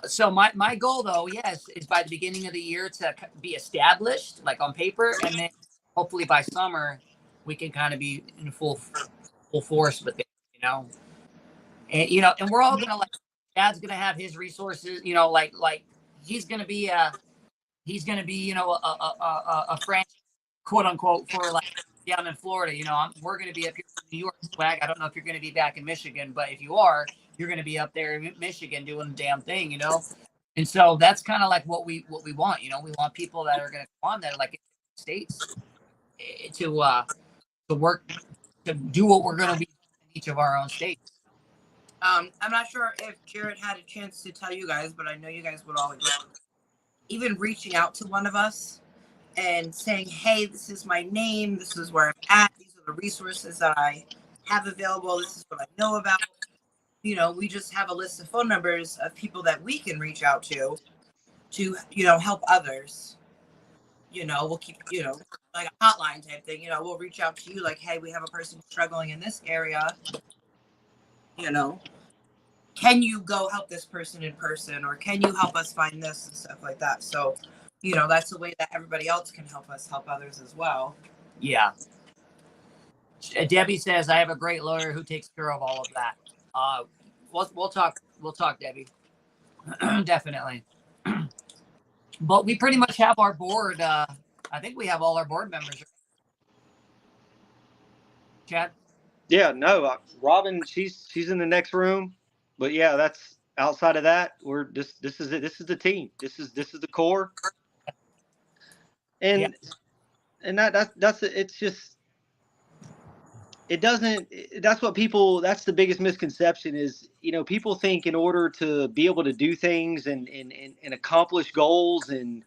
S2: So my goal though, yes, is by the beginning of the year to be established, like on paper, and then hopefully by summer we can kind of be in full force with it, And and we're all gonna Dad's gonna have his resources. You know, like he's gonna be you know a friend, quote unquote, for like down in Florida. You know, we're gonna be up here in New York. Swag. I don't know if you're gonna be back in Michigan, but if you are, you're gonna be up there in Michigan doing the damn thing. You know. And so that's kind of like what we want. You know, we want people that are going to come on that are like in states to work to do what we're going to be in each of our own states.
S4: I'm not sure if Jared had a chance to tell you guys, but I know you guys would all agree. Even reaching out to one of us and saying, "Hey, this is my name. This is where I'm at. These are the resources that I have available. This is what I know about." You know, we just have a list of phone numbers of people that we can reach out to, you know, help others. You know, we'll keep, you know, like a hotline type thing. You know, we'll reach out to you like, "Hey, we have a person struggling in this area. You know, can you go help this person in person, or can you help us find this," and stuff like that. So, you know, that's the way that everybody else can help us help others as well.
S2: Yeah. Debbie says I have a great lawyer who takes care of all of that. We'll talk, Debbie. Definitely. But we pretty much have our board. I think we have all our board members. Chad?
S1: Yeah, no, Robin, she's in the next room, but yeah, that's outside of that. We're this is it. This is the team. This is the core, and that's it's just it doesn't. That's what people. That's the biggest misconception is, you know, people think in order to be able to do things and accomplish goals and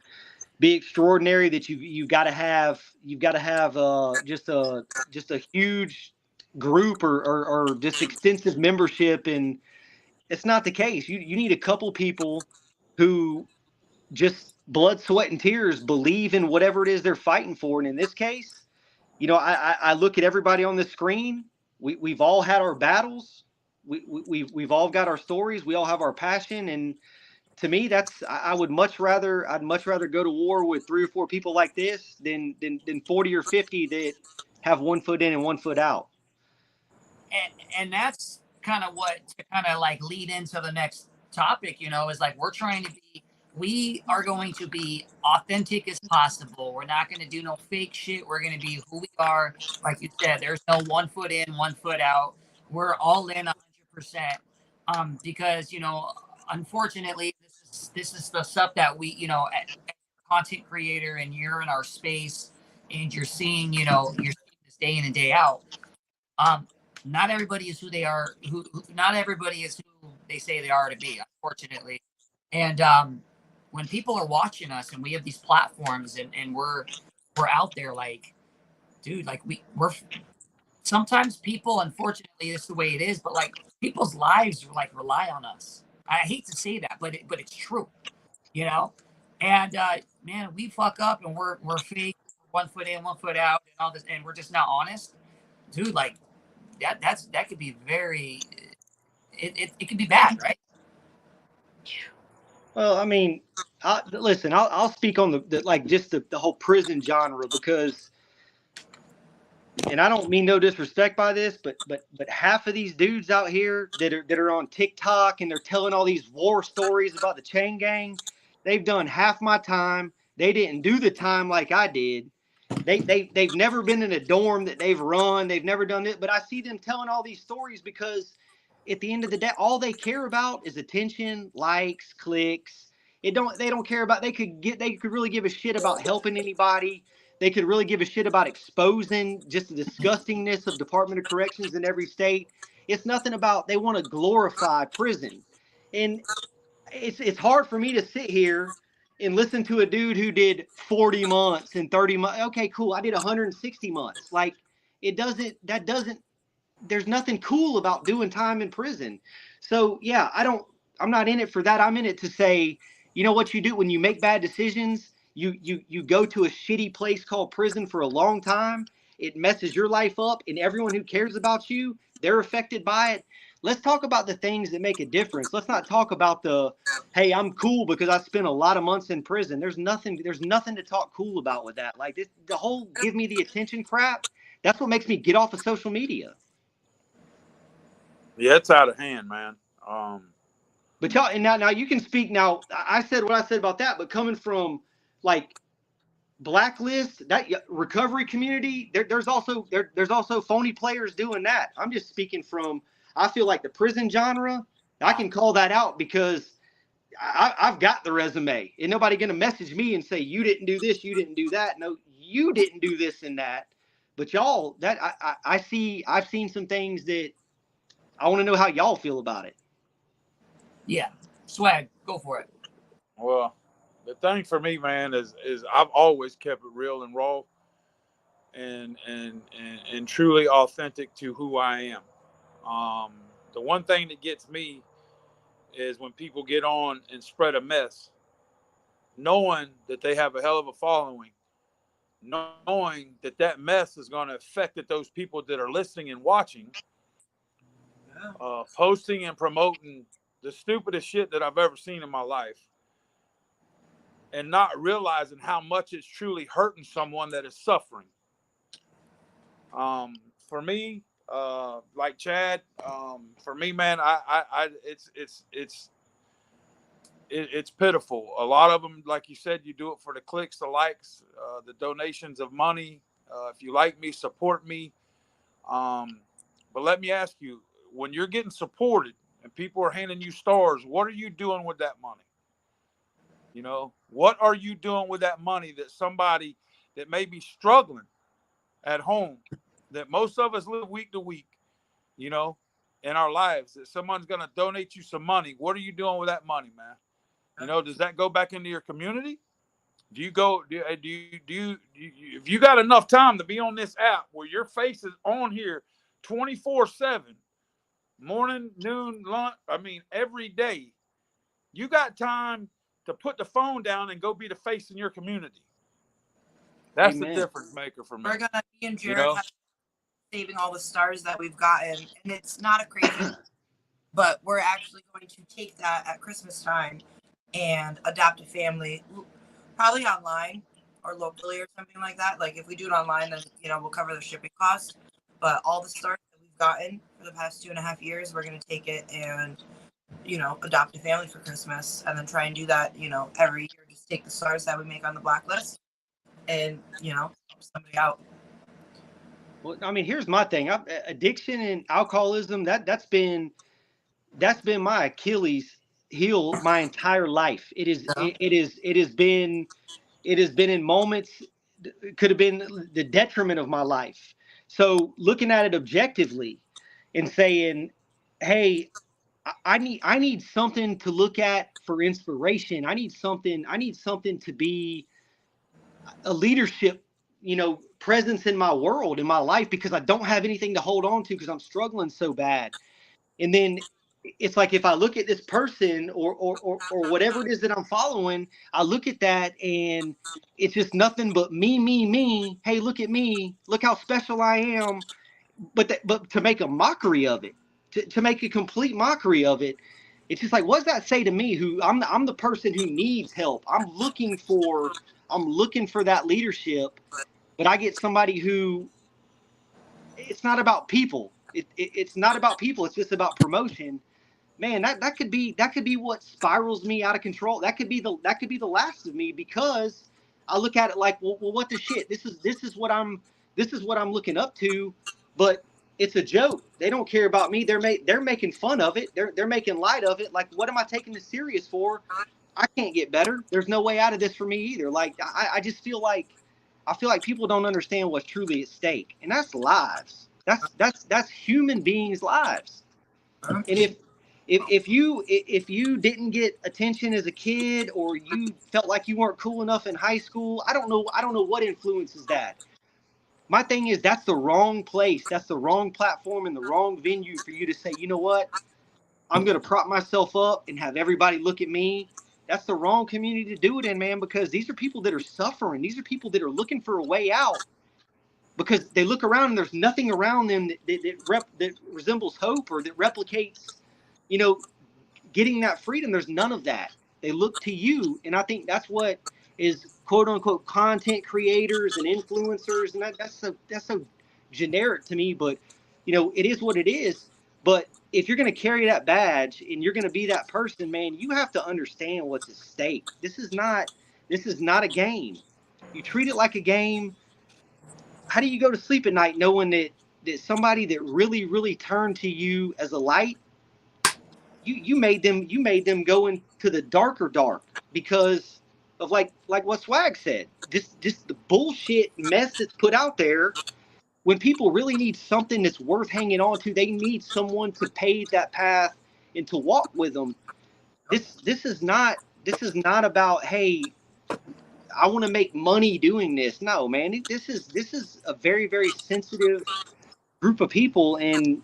S1: be extraordinary that you've got to have just a huge group or just extensive membership, and it's not the case. You need a couple people who just blood, sweat, and tears believe in whatever it is they're fighting for. And in this case, you know, I look at everybody on the screen. We've all had our battles. We've all got our stories. We all have our passion, and to me, I'd much rather go to war with 3 or 4 people like this than 40 or 50 that have 1 foot in and 1 foot out.
S2: And that's kind of what to kind of like lead into the next topic, you know, is like we are going to be authentic as possible. We're not going to do no fake shit. We're going to be who we are. Like you said, there's no 1 foot in, 1 foot out. We're all in 100%. Because, you know, unfortunately, this is the stuff that we, you know, as content creator, and you're in our space and you're seeing, you know, you're seeing this day in and day out. Not everybody is who they are. Not everybody is who they say they are to be, unfortunately. And when people are watching us and we have these platforms and we're out there, like, dude, like we're sometimes people, unfortunately, it's the way it is. But like people's lives like rely on us. I hate to say that, but it's true, you know. And man, we fuck up and we're fake, 1 foot in, 1 foot out, and all this, and we're just not honest, dude. Like. That could be very it could be bad, right?
S1: Well, I mean, I'll speak on the whole prison genre, because, and I don't mean no disrespect by this, but half of these dudes out here that are on TikTok and they're telling all these war stories about the chain gang, they've done half my time. They didn't do the time like I did. They've never been in a dorm that they've run. They've never done it. But I see them telling all these stories because at the end of the day, all they care about is attention, likes, clicks. They don't care about, they could really give a shit about helping anybody. They could really give a shit about exposing just the disgustingness of Department of Corrections in every state. It's nothing about, they want to glorify prison. And it's hard for me to sit here and listen to a dude who did 40 months and 30 months. Okay, cool. I did 160 months. Like, there's nothing cool about doing time in prison. So yeah, I'm not in it for that. I'm in it to say, you know what you do when you make bad decisions, you go to a shitty place called prison for a long time. It messes your life up, and everyone who cares about you, they're affected by it. Let's talk about the things that make a difference. Let's not talk about hey, I'm cool because I spent a lot of months in prison. There's nothing to talk cool about with that. Like the whole give me the attention crap, that's what makes me get off of social media.
S5: Yeah, it's out of hand, man.
S1: But y'all, and now you can speak. Now I said what I said about that, but coming from like Blacklist, that recovery community, there's also phony players doing that. I'm just speaking from. I feel like the prison genre, I can call that out because I've got the resume. And nobody gonna message me and say you didn't do this, you didn't do that. No, you didn't do this and that. But y'all, that I've seen some things that I want to know how y'all feel about it.
S2: Yeah, Swag, go for it.
S5: Well, the thing for me, man, is I've always kept it real and raw, and truly authentic to who I am. The one thing that gets me is when people get on and spread a mess, knowing that they have a hell of a following, knowing that that mess is going to affect those people that are listening and watching, posting and promoting the stupidest shit that I've ever seen in my life, and not realizing how much it's truly hurting someone that is suffering. For me, like Chad, for me, man, it's pitiful. A lot of them, like you said, you do it for the clicks, the likes, the donations of money. If you like me, support me. But let me ask you, when you're getting supported and people are handing you stars, what are you doing with that money? You know, what are you doing with that money that somebody that may be struggling at home, that most of us live week to week, you know, in our lives, that someone's going to donate you some money? What are you doing with that money, man? You know, does that go back into your community? Do you if you got enough time to be on this app where your face is on here 24/7, morning, noon, lunch, I mean, every day, you got time to put the phone down and go be the face in your community. That's
S1: Amen.
S5: the difference maker for me.
S4: We're gonna be and Jared
S5: You know?
S4: have saving all the stars that we've gotten, and it's not a crazy, but we're actually going to take that at Christmas time and adopt a family, probably online or locally or something like that. Like if we do it online, then we'll cover the shipping costs. But all the stars that we've gotten for the past 2.5 years, we're gonna take it and adopt a family for Christmas, and then try and do that every year. Just take the stars that we make on the blacklist and help somebody out.
S1: Well, I mean, here's my thing. Addiction and alcoholism, that's been my Achilles heel my entire life. It has been in moments, could have been the detriment of my life. So looking at it objectively and saying, hey, I need something to look at for inspiration. I need something to be a leadership, presence in my world, in my life, because I don't have anything to hold on to because I'm struggling so bad. And then it's like, if I look at this person or whatever it is that I'm following, I look at that and it's just nothing but me. Hey, look at me. Look how special I am. But to make a mockery of it, to make a complete mockery of it, it's just like, what does that say to me? Who I'm the person who needs help. I'm looking for that leadership, but I get somebody who, it's not about people. It's not about people. It's just about promotion. Man, that could be what spirals me out of control. That could be the last of me, because I look at it like, well, what the shit? This is what I'm looking up to, but it's a joke. They don't care about me. They're making fun of it. They're making light of it. Like, what am I taking this serious for? I can't get better. There's no way out of this for me either. Like, I just feel like people don't understand what's truly at stake, and that's lives. That's human beings' lives. And if you didn't get attention as a kid, or you felt like you weren't cool enough in high school, I don't know what influences that. My thing is, that's the wrong place. That's the wrong platform and the wrong venue for you to say, you know what? I'm going to prop myself up and have everybody look at me. That's the wrong community to do it in, man, because these are people that are suffering. These are people that are looking for a way out, because they look around and there's nothing around them that resembles hope, or that replicates, getting that freedom. There's none of that. They look to you. And I think that's what is, quote unquote, content creators and influencers. And that's so generic to me, but it is what it is. But if you're going to carry that badge and you're going to be that person, man, you have to understand what's at stake. This is not a game. You treat it like a game. How do you go to sleep at night knowing that somebody that really, really turned to you as a light, you made them go into the darker dark because of like what Swag said. This the bullshit mess that's put out there. When people really need something that's worth hanging on to, they need someone to pave that path and to walk with them. This is not about, hey, I want to make money doing this. No, man, this is a very, very sensitive group of people, and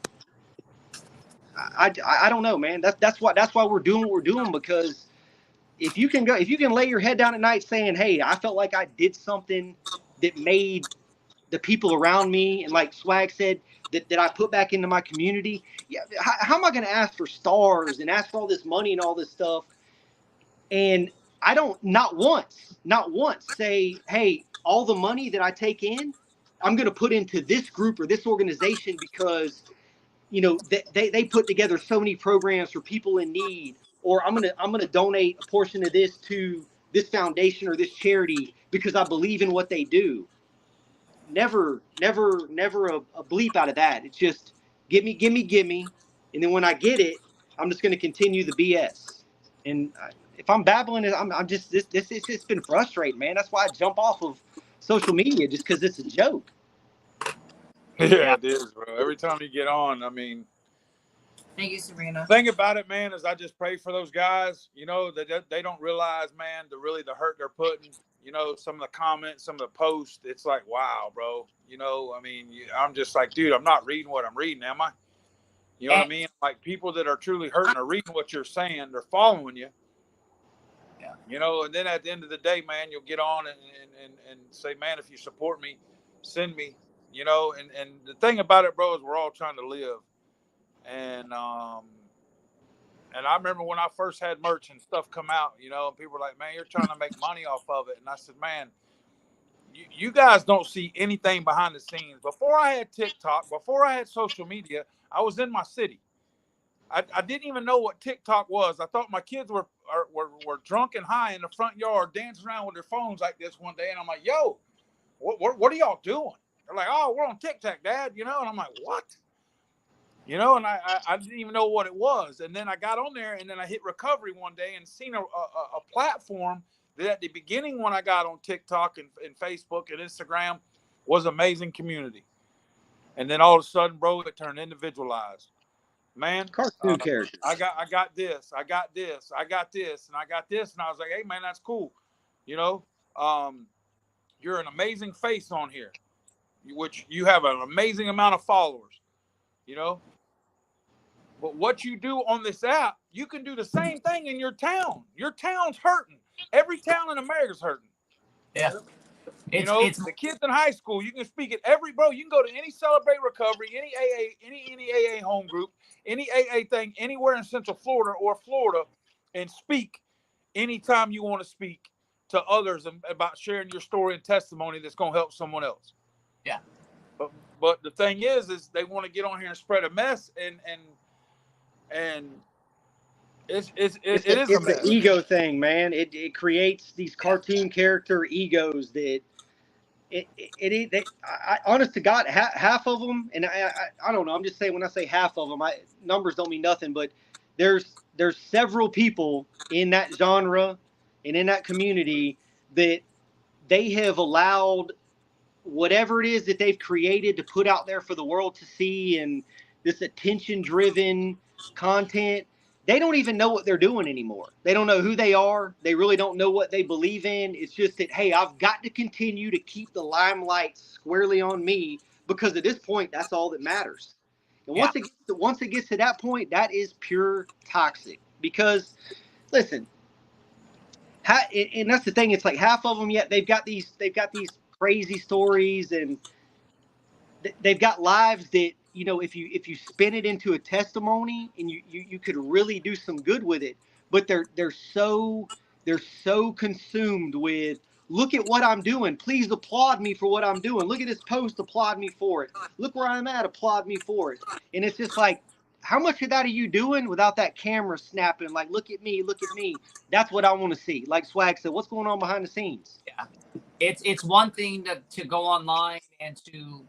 S1: I don't know, man. That's why we're doing what we're doing, because if you can lay your head down at night saying, hey, I felt like I did something that made the people around me, and like Swag said, that I put back into my community. Yeah, how am I going to ask for stars and ask for all this money and all this stuff? And I don't not once say, hey, all the money that I take in, I'm going to put into this group or this organization because, you know, they put together so many programs for people in need, or I'm gonna donate a portion of this to this foundation or this charity because I believe in what they do. Never a bleep out of that. It's just give me, and then when I get it, I'm just going to continue the BS. And if I'm babbling, I'm just it's been frustrating, man. That's why I jump off of social media, just because it's a joke.
S5: Yeah, it is, bro. Every time you get on, I mean.
S4: Thank you, Sabrina.
S5: Thing about it, man, is I just pray for those guys. You know, they don't realize, man, the hurt they're putting. You know, some of the comments, some of the posts, it's like, wow, bro. You know, I mean, I'm just like, dude, I'm not reading what I'm reading, am I? You know what I mean? Like, people that are truly hurting are reading what you're saying. They're following you.
S2: Yeah.
S5: You know, and then at the end of the day, man, you'll get on and say, man, if you support me, send me. You know, and the thing about it, bro, is we're all trying to live. And I remember when I first had merch and stuff come out, you know, and people were like, man, you're trying to make money off of it. And I said, man, you guys don't see anything behind the scenes. Before I had TikTok, before I had social media, I was in my city. I didn't even know what TikTok was. I thought my kids were drunk and high in the front yard dancing around with their phones like this one day. And I'm like, yo, what are y'all doing? They're like, oh, we're on TikTok, Dad, you know? And I'm like, what? You know, and I didn't even know what it was. And then I got on there, and then I hit recovery one day and seen a platform that at the beginning when I got on TikTok and Facebook and Instagram was amazing community. And then all of a sudden, bro, it turned individualized. Man,
S1: Cartoon characters.
S5: I got this. And I got this. And I was like, hey, man, that's cool. You know, you're an amazing face on here, which you have an amazing amount of followers, you know. But what you do on this app, you can do the same thing in your town. Your town's hurting. Every town in America's hurting.
S2: Yeah.
S5: You know, the kids in high school, you can speak at bro, you can go to any Celebrate Recovery, any AA, any AA home group, any AA thing, anywhere in Central Florida or Florida, and speak anytime you want to speak to others about sharing your story and testimony that's going to help someone else.
S2: Yeah.
S5: But the thing is they want to get on here and spread a mess, and it is a mess.
S1: An ego thing, man. It creates these cartoon character egos that honest to God, half of them, and I don't know. I'm just saying, when I say half of them, numbers don't mean nothing. But there's several people in that genre and in that community that they have allowed whatever it is that they've created to put out there for the world to see, and this attention-driven content. They don't even know what they're doing anymore. They don't know who they are. They really don't know what they believe in. It's just that, hey, I've got to continue to keep the limelight squarely on me, because at this point, that's all that matters. And once it gets to that point, that is pure toxic. Because, listen, and that's the thing. It's like half of them, yet they've got these crazy stories, and they've got lives that, you know, if you spin it into a testimony, and you could really do some good with it, but they're so consumed with, look at what I'm doing, please applaud me for what I'm doing, look at this post, applaud me for it, look where I'm at, applaud me for it. And it's just like, how much of that are you doing without that camera snapping? Like, look at me, look at me. That's what I want to see. Like Swag said, what's going on behind the scenes?
S2: Yeah, it's one thing to go online and to do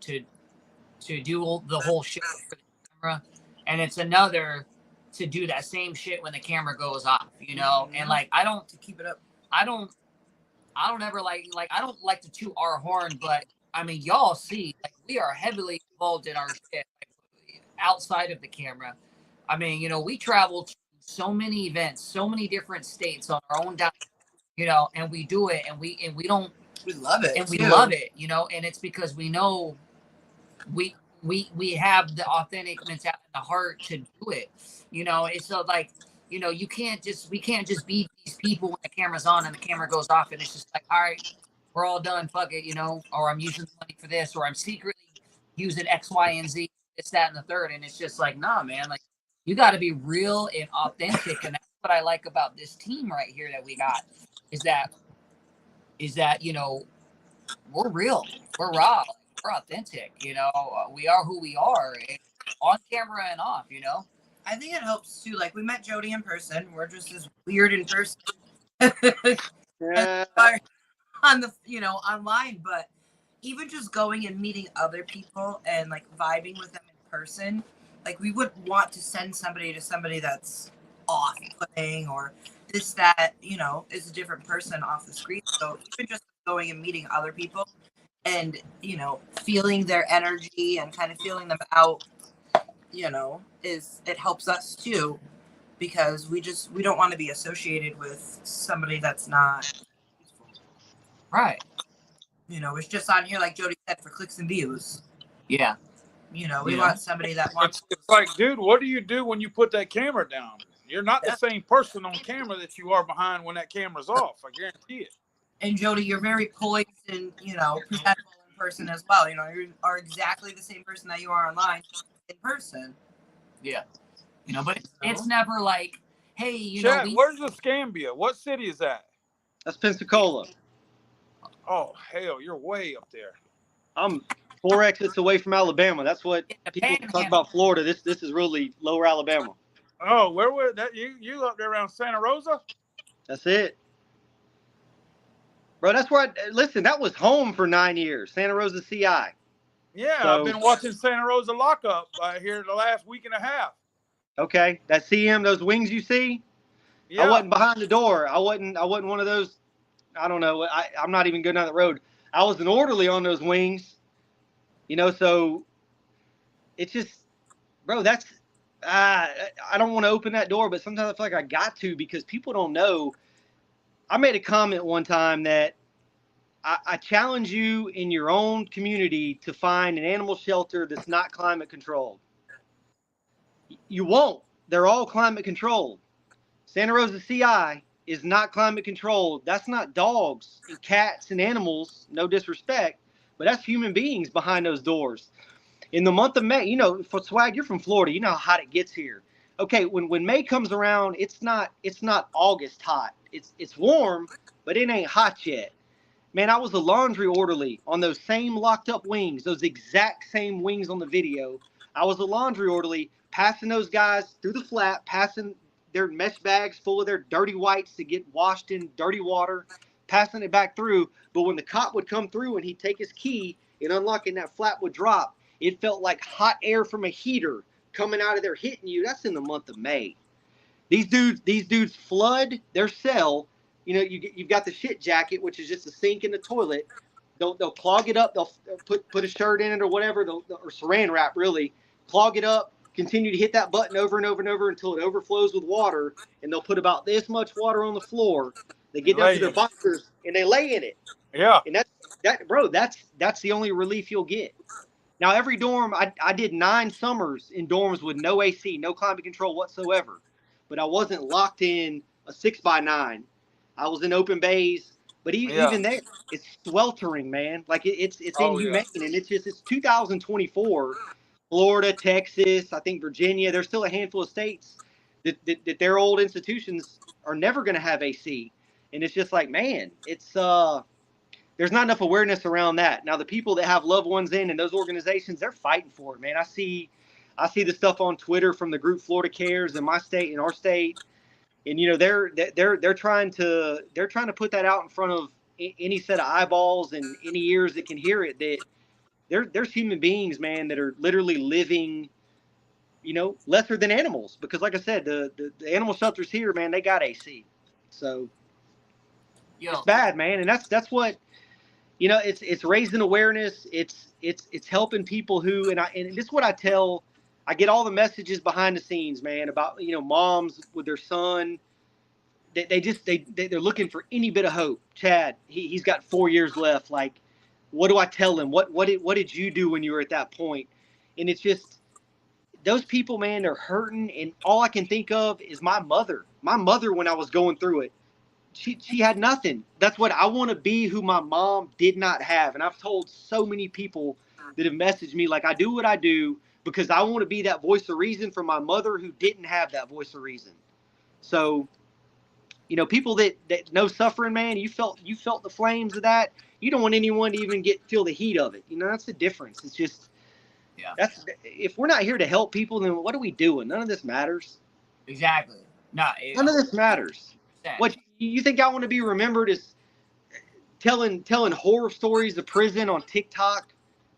S2: the whole shit for the camera, and it's another to do that same shit when the camera goes off, you know. And like, I don't
S4: To keep it up.
S2: I don't ever like I don't like to toot our horn, but I mean, y'all see, like, we are heavily involved in our shit, like, outside of the camera. I mean, you know, we travel to so many events, so many different states on our own dime, you know, and we do it, and we don't,
S4: We love it.
S2: and we
S4: too.
S2: love it, you know, and it's because we know we have the authentic mentality, the heart to do it, you know. It's so like, you know, we can't just be these people when the camera's on and the camera goes off and it's just like, all right, we're all done, fuck it, you know, or I'm using the money for this, or I'm secretly using X, Y, and Z, this, that, and the third. And it's just like, nah, man, like, you got to be real and authentic. And that's what I like about this team right here that we got, is that, you know, we're real, we're raw, we're authentic, you know, we are who we are, on camera and off, you know.
S4: I think it helps too. Like, we met Jody in person. We're just as weird in person
S1: Yeah.
S4: on the, you know, online. But even just going and meeting other people and like vibing with them in person, like, we wouldn't want to send somebody to somebody that's off-putting or this, that, you know, is a different person off the screen. So even just going and meeting other people and, you know, feeling their energy and kind of feeling them out, you know, it helps us too, because we don't want to be associated with somebody that's not useful.
S2: Right.
S4: You know, it's just on here, like Jody said, for clicks and views.
S2: Yeah.
S4: You know, we
S2: Yeah.
S4: want somebody that wants.
S5: It's like, dude, what do you do when you put that camera down? You're not the same person on camera that you are behind when that camera's off. I guarantee it.
S4: And Jody, you're very poised and, you know, presentable in person as well. You know, you are exactly the same person that you are online in person.
S2: Yeah. You know, but it's never like, hey, you
S5: Chad,
S2: know,
S5: where's the Scambia? What city is that?
S1: That's Pensacola.
S5: Oh, hell, you're way up there.
S1: I'm 4 exits away from Alabama. That's what
S2: the
S1: people talk
S2: Panhandle.
S1: about Florida. This is really lower Alabama.
S5: Oh, where were that? You up there around Santa Rosa?
S1: That's it. Bro, that's where listen, that was home for 9 years, Santa Rosa CI.
S5: Yeah,
S1: So-
S5: I've been watching Santa Rosa lockup here the last week and a half.
S1: Okay, that CM, those wings you see,
S5: Yeah.
S1: I wasn't behind the door. I wasn't one of those. I don't know. I'm not even going down the road. I was an orderly on those wings, you know. So it's just, bro. That's I don't want to open that door, but sometimes I feel like I got to, because people don't know. I made a comment one time that I challenge you in your own community to find an animal shelter that's not climate controlled. You won't. They're all climate controlled. Santa Rosa CI is not climate controlled. That's not dogs and cats and animals, no disrespect, but that's human beings behind those doors. In the month of May, you know, for Swag, you're from Florida. You know how hot it gets here. Okay, when May comes around, it's not August hot. It's warm, but it ain't hot yet. Man, I was a laundry orderly on those same locked up wings, those exact same wings on the video. I was a laundry orderly passing those guys through the flat, passing their mesh bags full of their dirty whites to get washed in dirty water, passing it back through. But when the cop would come through and he'd take his key and unlock it and that flap would drop, it felt like hot air from a heater coming out of there hitting you. That's in the month of May. These dudes flood their cell. You know, you've got the shit jacket, which is just a sink in the toilet. They'll clog it up. They'll put a shirt in it or whatever, or saran wrap, really. Clog it up, continue to hit that button over and over and over until it overflows with water, and they'll put about this much water on the floor. They get down to their boxers, and they lay in it.
S5: Yeah.
S1: And that's the only relief you'll get. Now, every dorm, I did 9 summers in dorms with no AC, no climate control whatsoever. But I wasn't locked in a 6x9. I was in open bays. But even there, it's sweltering, man. Like it's inhumane. Yeah. And it's 2024. Florida, Texas, I think Virginia. There's still a handful of states that their old institutions are never going to have AC. And it's just like, man, it's there's not enough awareness around that. Now, the people that have loved ones in those organizations, they're fighting for it, man. I see I see the stuff on Twitter from the group Florida Cares in my state, in our state, and they're trying to put that out in front of any set of eyeballs and any ears that can hear it. That there's human beings, man, that are literally living, lesser than animals. Because, like I said, the animal shelters here, man, they got AC, so it's bad, man. And that's what. It's raising awareness. It's helping people who, and this is what I get all the messages behind the scenes, man, about, moms with their son. They're looking for any bit of hope. Chad, he's got 4 years left. Like, what do I tell him? What did you do when you were at that point? And it's just, those people, man, they're hurting. And all I can think of is my mother. My mother, when I was going through it, she had nothing. That's what I want to be, who my mom did not have. And I've told so many people that have messaged me, like, I do what I do because I want to be that voice of reason for my mother who didn't have that voice of reason. So, people that know suffering, man, you felt the flames of that. You don't want anyone to even feel the heat of it. That's the difference. It's just, if we're not here to help people, then what are we doing? None of this matters.
S2: Exactly.
S1: None of this matters. What you think I want to be remembered as telling horror stories of prison on TikTok?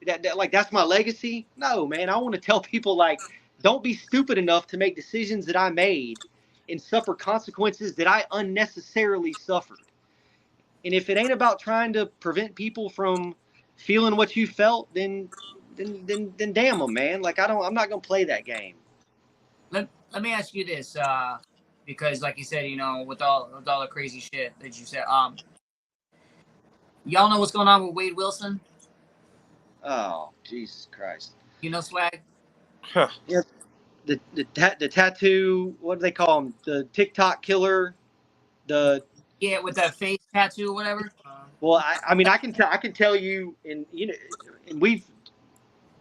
S1: That like that's my legacy? No, man. I want to tell people, like, don't be stupid enough to make decisions that I made and suffer consequences that I unnecessarily suffered. And if it ain't about trying to prevent people from feeling what you felt, then damn them, man. Like, I'm not gonna play that game.
S2: Let me ask you this, because like you said, with all the crazy shit that you said, y'all know what's going on with Wade Wilson?
S1: Oh, Jesus Christ.
S2: Swag?
S1: Yeah, the tattoo, what do they call him? The TikTok killer.
S2: Yeah, with that face tattoo or whatever.
S1: Well, I mean, I can tell you, and we've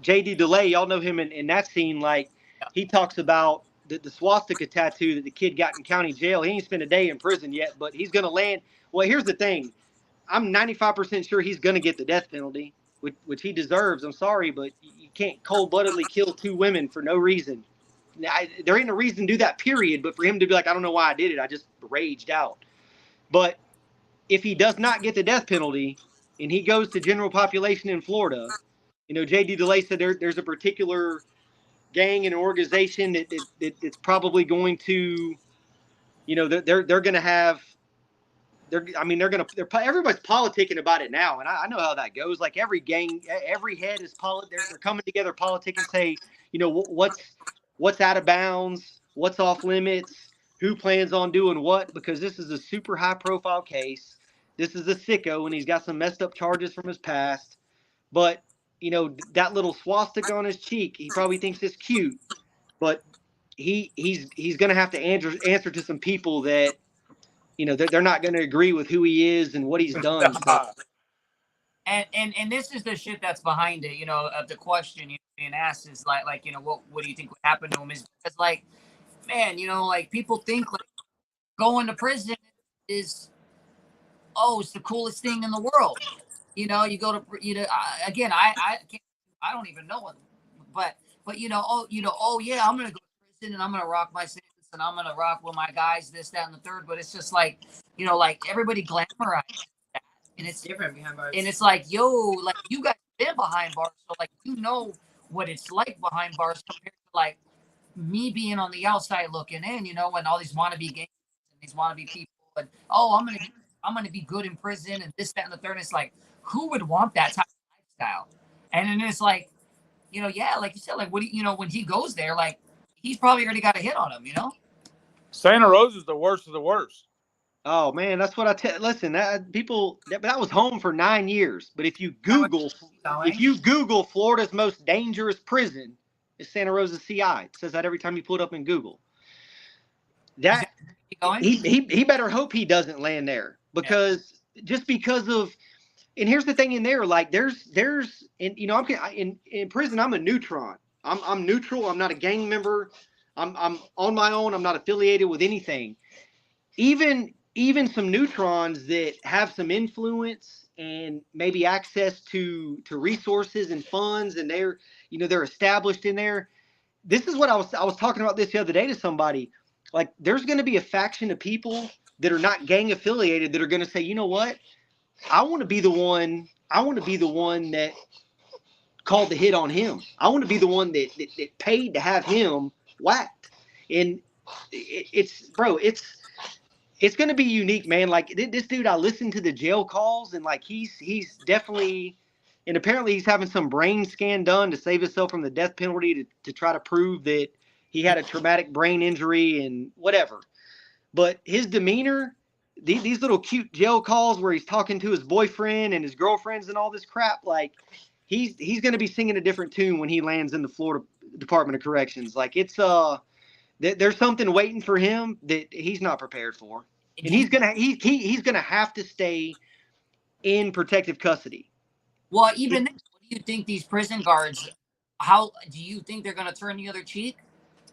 S1: JD DeLay, y'all know him in that scene. Like, he talks about the swastika tattoo that the kid got in county jail. He ain't spent a day in prison yet, but he's gonna land. Well, here's the thing, I'm 95% sure he's gonna get the death penalty, which he deserves. I'm sorry, but you can't cold-bloodedly kill 2 women for no reason. There ain't a reason to do that, period. But for him to be like, I don't know why I did it, I just raged out. But if he does not get the death penalty and he goes to general population in Florida, JD DeLay said there's a particular gang and organization that's probably going to, they're going to have, everybody's politicking about it now. And I know how that goes. Like, every gang, every head is they're coming together, politic, and say, what's out of bounds, what's off limits, who plans on doing what, because this is a super high profile case. This is a sicko, and he's got some messed up charges from his past. But, that little swastika on his cheek, he probably thinks it's cute. But he's going to have to answer to some people that, they're not going to agree with who he is and what he's done. So.
S2: And this is the shit that's behind it, of the question being asked is like, what do you think would happen to him? Is because, like, man, like, people think like going to prison is, it's the coolest thing in the world. You go to, again, I don't even know it, but yeah, I'm gonna go to prison and I'm gonna rock my sentence and I'm gonna rock with my guys, this, that, and the third. But it's just like, like, everybody glamorizes that, and it's
S4: different behind bars.
S2: And it's like, like, you guys been behind bars, so like, what it's like behind bars compared to like me being on the outside looking in, and all these wannabe gangs and these wannabe people, and I'm gonna be good in prison and this, that, and the third. And it's like, who would want that type of lifestyle? And then it's like, yeah, like you said, like, what do when he goes there, like, he's probably already got a hit on him,
S5: Santa Rosa is the worst of the worst.
S1: Oh man, that's what I tell. Listen, that was home for 9 years. But if you Google Florida's most dangerous prison, it's Santa Rosa CI. It says that every time you pull it up in Google. That he better hope he doesn't land there, because just because of. And here's the thing in there, like, there's and I'm in prison, I'm a neutron. I'm neutral. I'm not a gang member. I'm on my own. I'm not affiliated with anything. Even some neutrons that have some influence and maybe access to resources and funds, and they're established in there. this is what I was talking about this the other day to somebody. Like, there's going to be a faction of people that are not gang affiliated that are going to say, you know what? I want to be the one that called the hit on him. I want to be the one that paid to have him whacked. And it's going to be unique, man. Like, this dude, I listened to the jail calls, and like he's definitely, and apparently he's having some brain scan done to save himself from the death penalty to try to prove that he had a traumatic brain injury and whatever. But his demeanor, these little cute jail calls where he's talking to his boyfriend and his girlfriends and all this crap, like he's going to be singing a different tune when he lands in the Florida Department of Corrections. Like, it's there's something waiting for him that he's not prepared for, and he's gonna have to stay in protective custody.
S2: Well, even then, what do you think these prison guards? How do you think they're gonna turn the other cheek?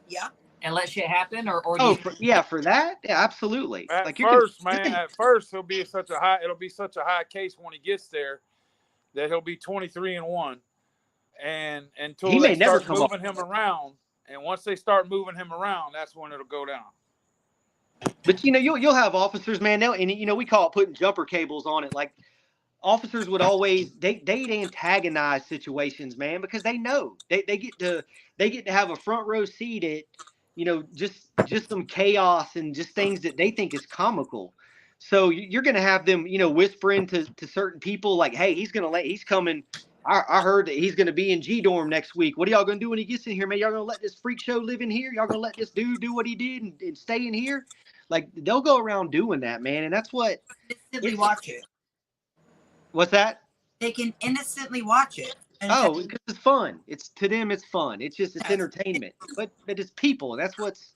S4: Yeah.
S2: And let shit happen, or
S1: for that, yeah, absolutely.
S5: At
S1: Like,
S5: at first it'll be such a high case when he gets there that he'll be 23-1, and until
S1: He may
S5: they
S1: never
S5: start
S1: come up.
S5: moving him around, and once they start moving him around, that's when it'll go down.
S1: But you'll have officers, man. And we call it putting jumper cables on it. Like, officers would always they'd antagonize situations, man, because they know they get to have a front row seat at just some chaos and just things that they think is comical. So you're going to have them, whispering to certain people like, hey, he's coming. I heard that he's going to be in G dorm next week. What are y'all going to do when he gets in here, man? Y'all going to let this freak show live in here? Y'all going to let this dude do what he did and stay in here? Like, they'll go around doing that, man. And that's what.
S4: Innocently watch it.
S1: What's that?
S4: They can innocently watch it.
S1: Oh, because it's fun. To them, it's fun. It's entertainment. But it's people. And that's what's,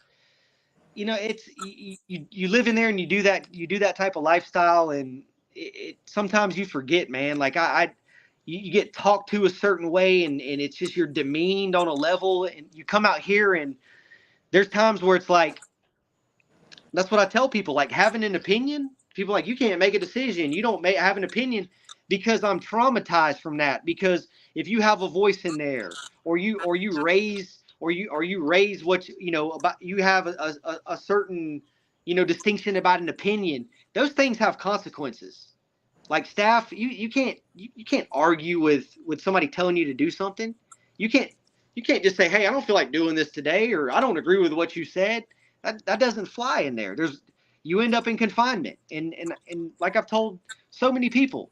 S1: it's you live in there and you do that type of lifestyle, and it sometimes you forget, man. Like, you get talked to a certain way, and it's just you're demeaned on a level, and you come out here and there's times where it's like, that's what I tell people, like, having an opinion. People are like, you can't make a decision. You don't have an opinion, because I'm traumatized from that. Because if you have a voice in there, or you raise what about, you have a certain distinction about an opinion, those things have consequences. Like, staff, you can't argue with somebody telling you to do something. You can't just say, hey, I don't feel like doing this today, or I don't agree with what you said. That doesn't fly in there. You end up in confinement. And like I've told so many people,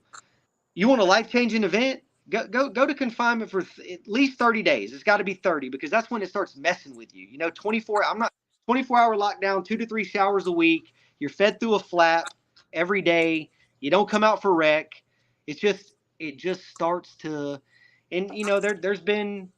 S1: you want a life-changing event, go to confinement for at least 30 days. It's got to be 30, because that's when it starts messing with you. 24-hour lockdown, 2 to 3 showers a week. You're fed through a flap every day. You don't come out for rec. It just starts to, and there's been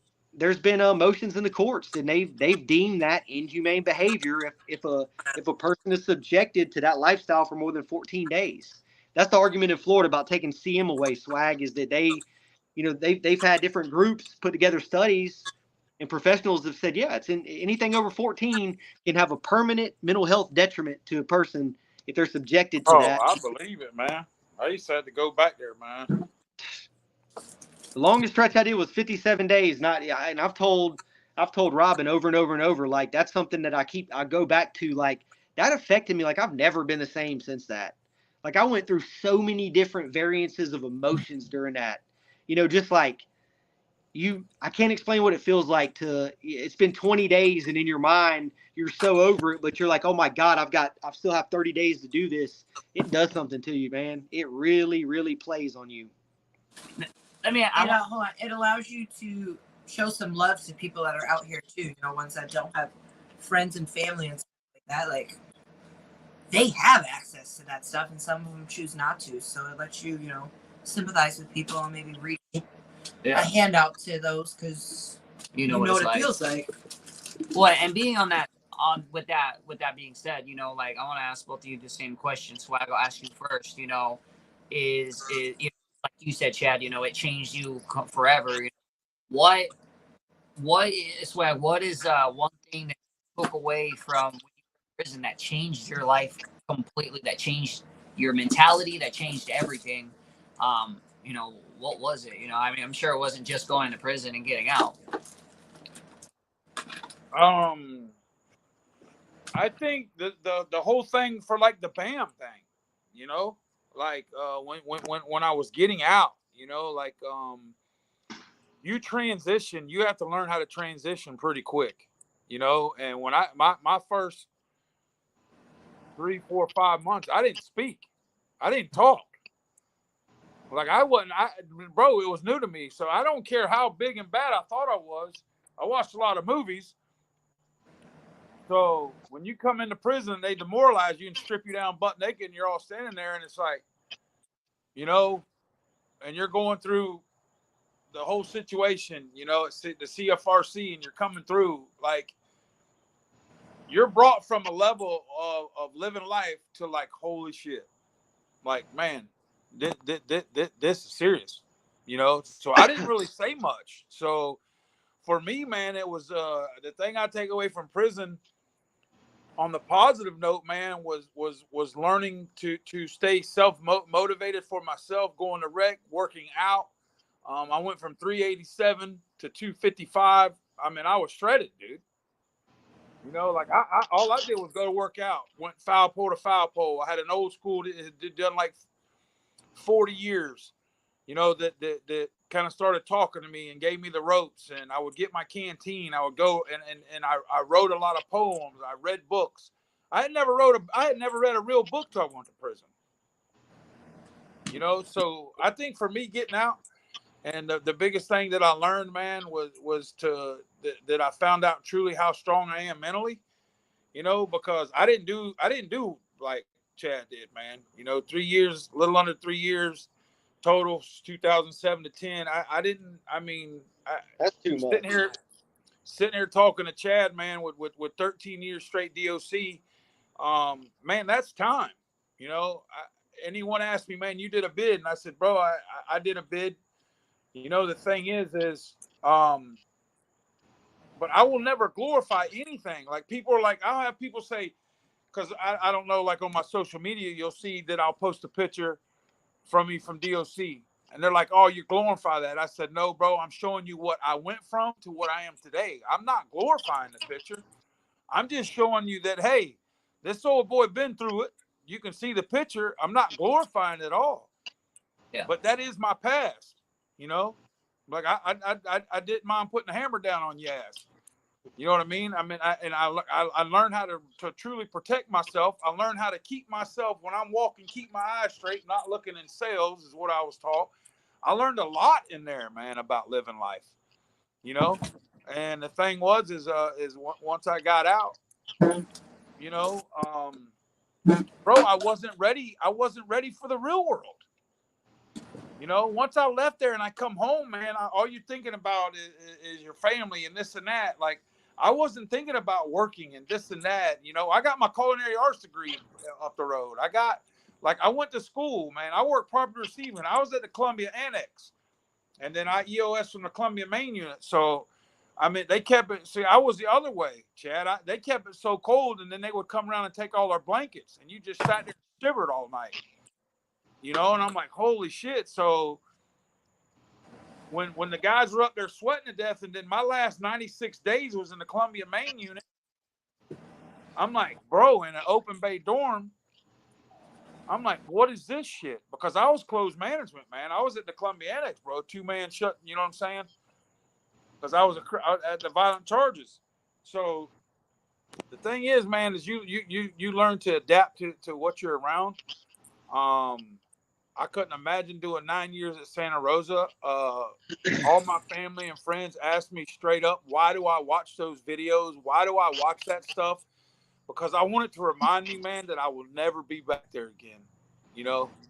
S1: motions in the courts, and they've deemed that inhumane behavior if a person is subjected to that lifestyle for more than 14 days. That's the argument in Florida about taking CM away, Swag, is that they've had different groups put together studies, and professionals have said, yeah, anything over 14 can have a permanent mental health detriment to a person if they're subjected to that.
S5: I believe it, man. I used to have to go back there, man.
S1: The longest stretch I did was 57 days. And I've told Robin over and over and over, like, that's something that I go back to. Like, that affected me. Like, I've never been the same since that. Like, I went through so many different variances of emotions during that. Just like I can't explain what it feels like it's been 20 days, and in your mind, you're so over it, but you're like, oh my God, I still have 30 days to do this. It does something to you, man. It really, really plays on you.
S2: I mean,
S4: hold on. It allows you to show some love to people that are out here too. Ones that don't have friends and family and stuff like that. Like, they have access to that stuff, and some of them choose not to. So it lets you, sympathize with people and maybe reach a handout to those, because you know what it feels like.
S2: Well, and being with that being said, like, I want to ask both of you the same question. Swag, I'll ask you first. Is like you said, Chad, it changed you forever. What is Swag? What is one thing that you took away from prison that changed your life completely? That changed your mentality? That changed everything? What was it? I mean, I'm sure it wasn't just going to prison and getting out.
S5: I think the whole thing for like the BAM thing, like when I was getting out, like you transition, you have to learn how to transition pretty quick, and when my first 3, 4, 5 months, I didn't speak. I didn't talk. Like bro, it was new to me. So I don't care how big and bad I thought I was. I watched a lot of movies. So when you come into prison, they demoralize you and strip you down butt naked and you're all standing there and it's like, and you're going through the whole situation, it's the CFRC and you're coming through, like, you're brought from a level of living life to like, holy shit. Like, man, this is serious, So I didn't really say much. So for me, man, it was the thing I take away from prison on the positive note, man, was learning to stay self-motivated for myself, going to rec, working out. I went from 387 to 255. I mean, I was shredded, dude. Like I all I did was go to work out. Went foul pole to foul pole. I had an old school that had done like 40 years, that kind of started talking to me and gave me the ropes. And I would get my canteen. I would go and I wrote a lot of poems. I read books. I had never read a real book till I went to prison. So I think for me getting out, and the biggest thing that I learned, man, was that I found out truly how strong I am mentally, because I didn't do like Chad did, man. 3 years, a little under 3 years total, 2007 to 10.
S1: That's too much.
S5: Sitting here talking to Chad, man, with 13 years straight DOC. Man, that's time. Anyone asked me, man, you did a bid, and I said, bro, I did a bid. The thing is, but I will never glorify anything. Like, people are like, I'll have people say, because I don't know, like on my social media, you'll see that I'll post a picture from me from DOC. And they're like, oh, you glorify that. I said, no, bro, I'm showing you what I went from to what I am today. I'm not glorifying the picture. I'm just showing you that, hey, this old boy been through it. You can see the picture. I'm not glorifying it at all.
S2: Yeah.
S5: But that is my past. Like I didn't mind putting a hammer down on your ass. You know what I mean? I mean, I learned how to truly protect myself. I learned how to keep myself when I'm walking, keep my eyes straight, not looking in sales is what I was taught. I learned a lot in there, man, about living life. And the thing is once I got out, bro, I wasn't ready. I wasn't ready for the real world. Once I left there and I come home, man, all you're thinking about is your family and this and that. Like, I wasn't thinking about working and this and that. I got my culinary arts degree up the road. I went to school, man. I worked property receiving. I was at the Columbia Annex, and then I EOS from the Columbia main unit. So, I mean, they kept it. See, I was the other way, Chad. They kept it so cold, and then they would come around and take all our blankets, and you just sat there and shivered all night. And I'm like, holy shit. So when the guys were up there sweating to death, and then my last 96 days was in the Columbia main unit, I'm like, bro, in an open bay dorm, I'm like, what is this shit? Because I was closed management, man. I was at the Columbia Annex, bro, 2-man shut, you know what I'm saying? Because I was at the violent charges. So the thing is, man, is you learn to adapt to what you're around. I couldn't imagine doing 9 years at Santa Rosa. All my family and friends asked me straight up, why do I watch those videos? Why do I watch that stuff? Because I wanted to remind me, man, that I will never be back there again.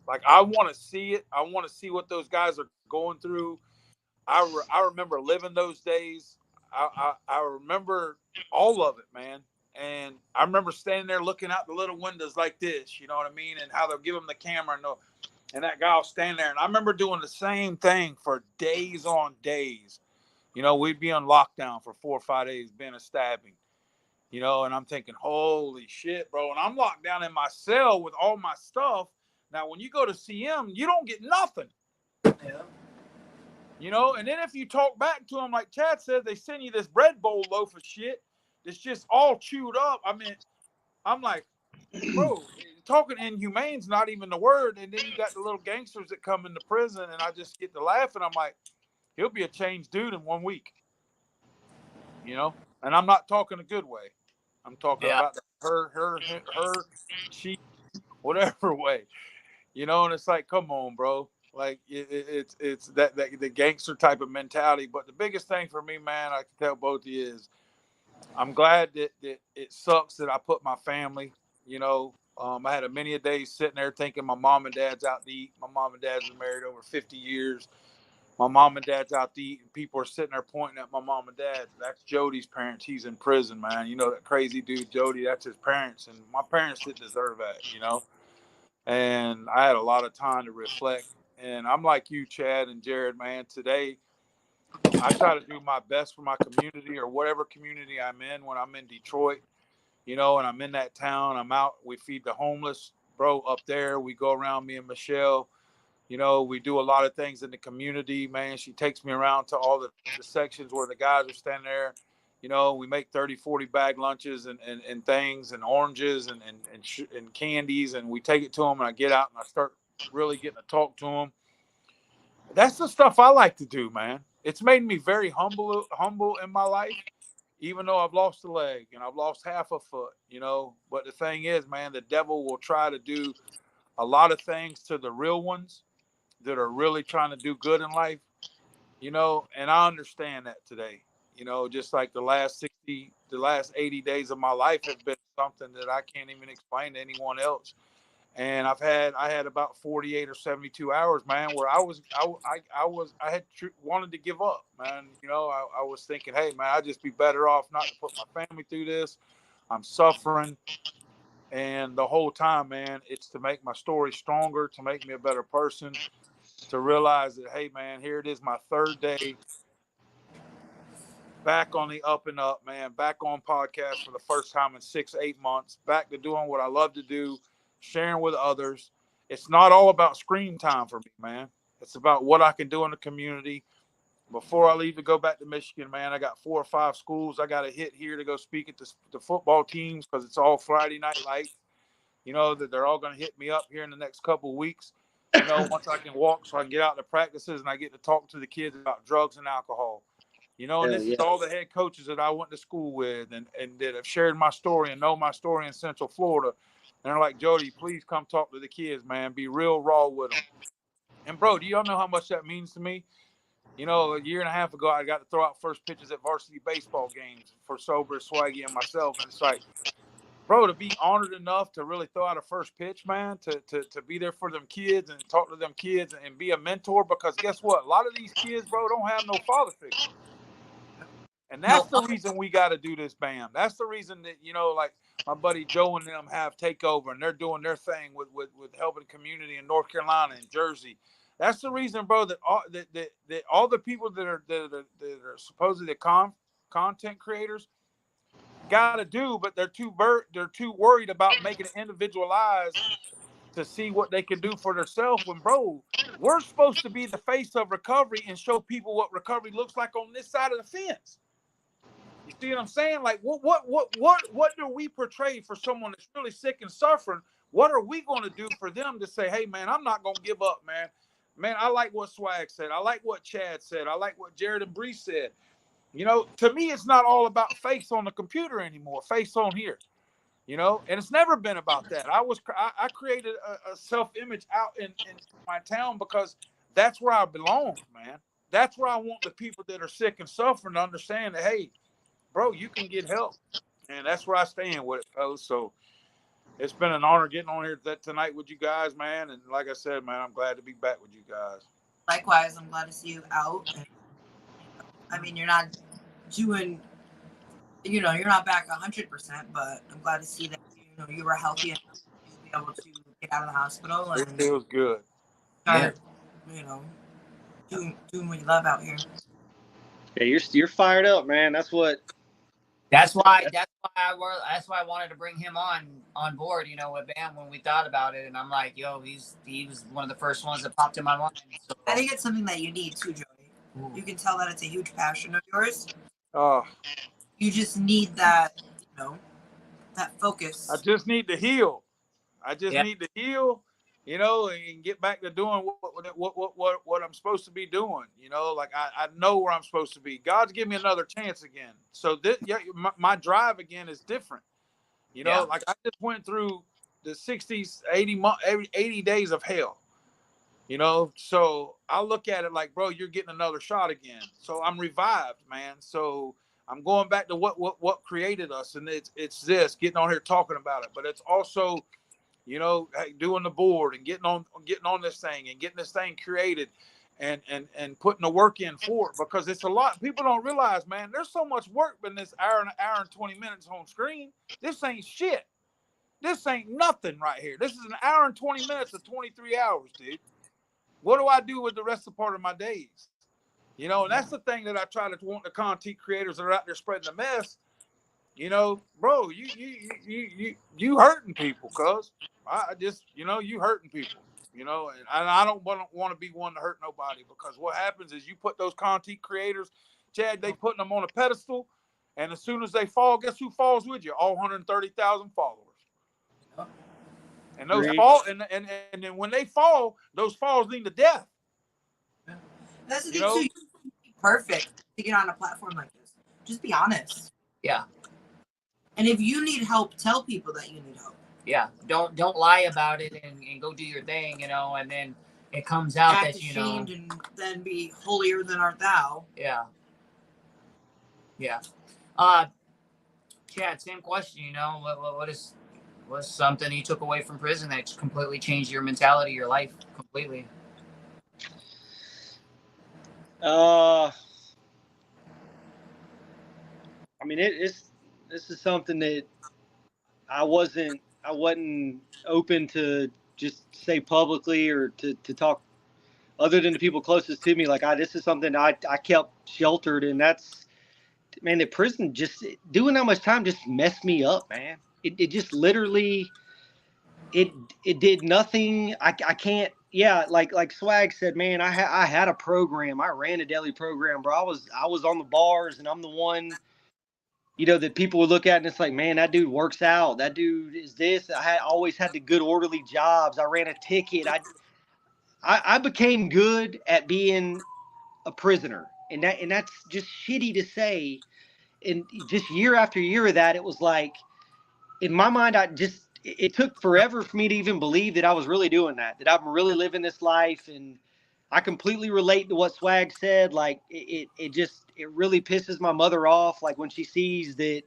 S5: Like, I want to see it. I want to see what those guys are going through. I remember living those days. I remember all of it, man. And I remember standing there looking out the little windows like this, you know what I mean? And how they'll give them the camera and that guy will stand there. And I remember doing the same thing for days on days. We'd be on lockdown for 4 or 5 days, being a stabbing, and I'm thinking, holy shit, bro. And I'm locked down in my cell with all my stuff. Now, when you go to CM, you don't get nothing.
S2: Yeah.
S5: And then if you talk back to them, like Chad said, they send you this bread bowl loaf of shit. that's just all chewed up. I mean, I'm like, bro, talking inhumane's not even the word. And then you got the little gangsters that come into prison, and I just get to laughing. I'm like, he'll be a changed dude in 1 week, you know. And I'm not talking a good way. I'm talking about her, she, whatever way, you know. And it's like, come on, bro. Like it's that the gangster type of mentality. But the biggest thing for me, man, I can tell both of you is, I'm glad that it sucks that I put my family, you know. I had many a day sitting there thinking my mom and dad's out to eat. My mom and dad's been married over 50 years. My mom and dad's out to eat, and people are sitting there pointing at my mom and dad. That's Jody's parents. He's in prison, man. You know, that crazy dude, Jody, that's his parents. And my parents didn't deserve that, you know. And I had a lot of time to reflect. And I'm like you, Chad and Jared, man. Today, I try to do my best for my community, or whatever community I'm in. When I'm in Detroit, you know, and I'm in that town, I'm out, we feed the homeless, bro, up there. We go around, me and Michelle, you know, we do a lot of things in the community, man. She takes me around to all the sections where the guys are standing there. You know, we make 30, 40 bag lunches and things, and oranges and candies, and we take it to them, and I get out and I start really getting to talk to them. That's the stuff I like to do, man. It's made me very humble in my life, even though I've lost a leg and I've lost half a foot, you know. But the thing is, man, the devil will try to do a lot of things to the real ones that are really trying to do good in life, you know. And I understand that today, you know, just like the last 80 days of my life have been something that I can't even explain to anyone else. And I had about 48 or 72 hours, man, where I wanted to give up, man. You know, I was thinking, hey, man, I'd just be better off not to put my family through this. I'm suffering. And the whole time, man, it's to make my story stronger, to make me a better person, to realize that, hey, man, here it is, my third day back on the up and up, man, back on podcast for the first time in 6-8 months, back to doing what I love to do, sharing with others. It's not all about screen time for me, man. It's about what I can do in the community. Before I leave to go back to Michigan, man, I got 4 or 5 schools I got to hit here to go speak at the football teams, because it's all Friday night lights. You know, that they're all going to hit me up here in the next couple of weeks. You know, once I can walk, so I can get out to practices and I get to talk to the kids about drugs and alcohol. You know, and this is all the head coaches that I went to school with and that have shared my story and know my story in Central Florida. And they're like, Jody, please come talk to the kids, man. Be real raw with them. And, bro, do y'all know how much that means to me? You know, a year and a half ago, I got to throw out first pitches at varsity baseball games for Sober, Swaggy, and myself. And it's like, bro, to be honored enough to really throw out a first pitch, man, to be there for them kids and talk to them kids and be a mentor. Because guess what? A lot of these kids, bro, don't have no father figure. And that's the reason we got to do this, BAM. That's the reason that, you know, like my buddy Joe and them have takeover, and they're doing their thing with helping the community in North Carolina and Jersey. That's the reason, bro, that all the people that are supposedly content creators got to do, but they're too worried about making it individualized to see what they can do for themselves. When, bro, we're supposed to be the face of recovery and show people what recovery looks like on this side of the fence. You see what I'm saying? Like, what do we portray for someone that's really sick and suffering? What are we going to do for them to say, hey, man, I'm not going to give up, man. Man, I like what Swag said. I like what Chad said. I like what Jared and Bree said. You know, to me, it's not all about face on the computer anymore, face on here. You know, and it's never been about that. I created a self-image out in my town because that's where I belong, man. That's where I want the people that are sick and suffering to understand that, hey, bro, you can get help. And that's where I stand with it, fellas. So it's been an honor getting on here tonight with you guys, man. And like I said, man, I'm glad to be back with you guys.
S4: Likewise, I'm glad to see you out. I mean, you're not doing, you know, you're not back 100%, but I'm glad to see that, you know, you were healthy enough to be able to get out of the hospital. And
S5: it feels good.
S4: Start, you know, doing what you love out here.
S1: Yeah, you're fired up, man. That's why
S2: I wanted to bring him on board, you know, with BAM when we thought about it. And I'm like, yo, he was one of the first ones that popped in my mind. So,
S4: I think it's something that you need too, Jody. You can tell that it's a huge passion of yours.
S5: Oh,
S4: You just need that, that focus.
S5: I just need to heal. I just
S2: Yeah.
S5: need to heal, and get back to doing what I'm supposed to be doing. Like I know where I'm supposed to be. God's given me another chance again. So this, my drive again is different. Like I just went through the 80 days of hell. So I look at it like, bro, you're getting another shot again. So I'm revived, man. So I'm going back to what created us, and it's this, getting on here talking about it, but it's also, doing the board and getting on this thing and getting this thing created, and putting the work in for it, because it's a lot. People don't realize, man, there's so much work in this hour and 20 minutes on screen. This ain't shit. This ain't nothing right here. This is an hour and 20 minutes of 23 hours, dude. What do I do with the rest of part of my days? And that's the thing that I try to want the content creators that are out there spreading the mess. Bro, you hurting people, cuz I just, you hurting people, and I don't want to be one to hurt nobody, because what happens is you put those content creators, Chad, they putting them on a pedestal, and as soon as they fall, guess who falls with you? All 130,000 followers. And those fall, and then when they fall, those falls lead to death.
S4: That's the thing too. You're perfect to get on a platform like this. Just be honest.
S2: Yeah.
S4: And if you need help, tell people that you need help.
S2: Yeah. Don't lie about it and go do your thing, and then it comes out
S4: Act
S2: that
S4: ashamed and then be holier than art thou.
S2: Yeah. Yeah. Chad, same question. What's something you took away from prison that completely changed your mentality, your life completely?
S1: I mean, this is something that I wasn't open to just say publicly or to talk, other than the people closest to me. Like this is something I kept sheltered, and that's, man, the prison, just doing that much time just messed me up, man. It just literally, it did nothing. I can't. Yeah, like Swag said, man, I had a program. I ran a daily program, bro. I was on the bars, and I'm the one, that people would look at, and it's like, man, that dude works out. That dude is this. I always had the good orderly jobs. I ran a ticket. I became good at being a prisoner, and that's just shitty to say. And just year after year of that, it was like, in my mind, it took forever for me to even believe that I was really doing that I'm really living this life. And I completely relate to what Swag said. Like it really pisses my mother off. Like when she sees that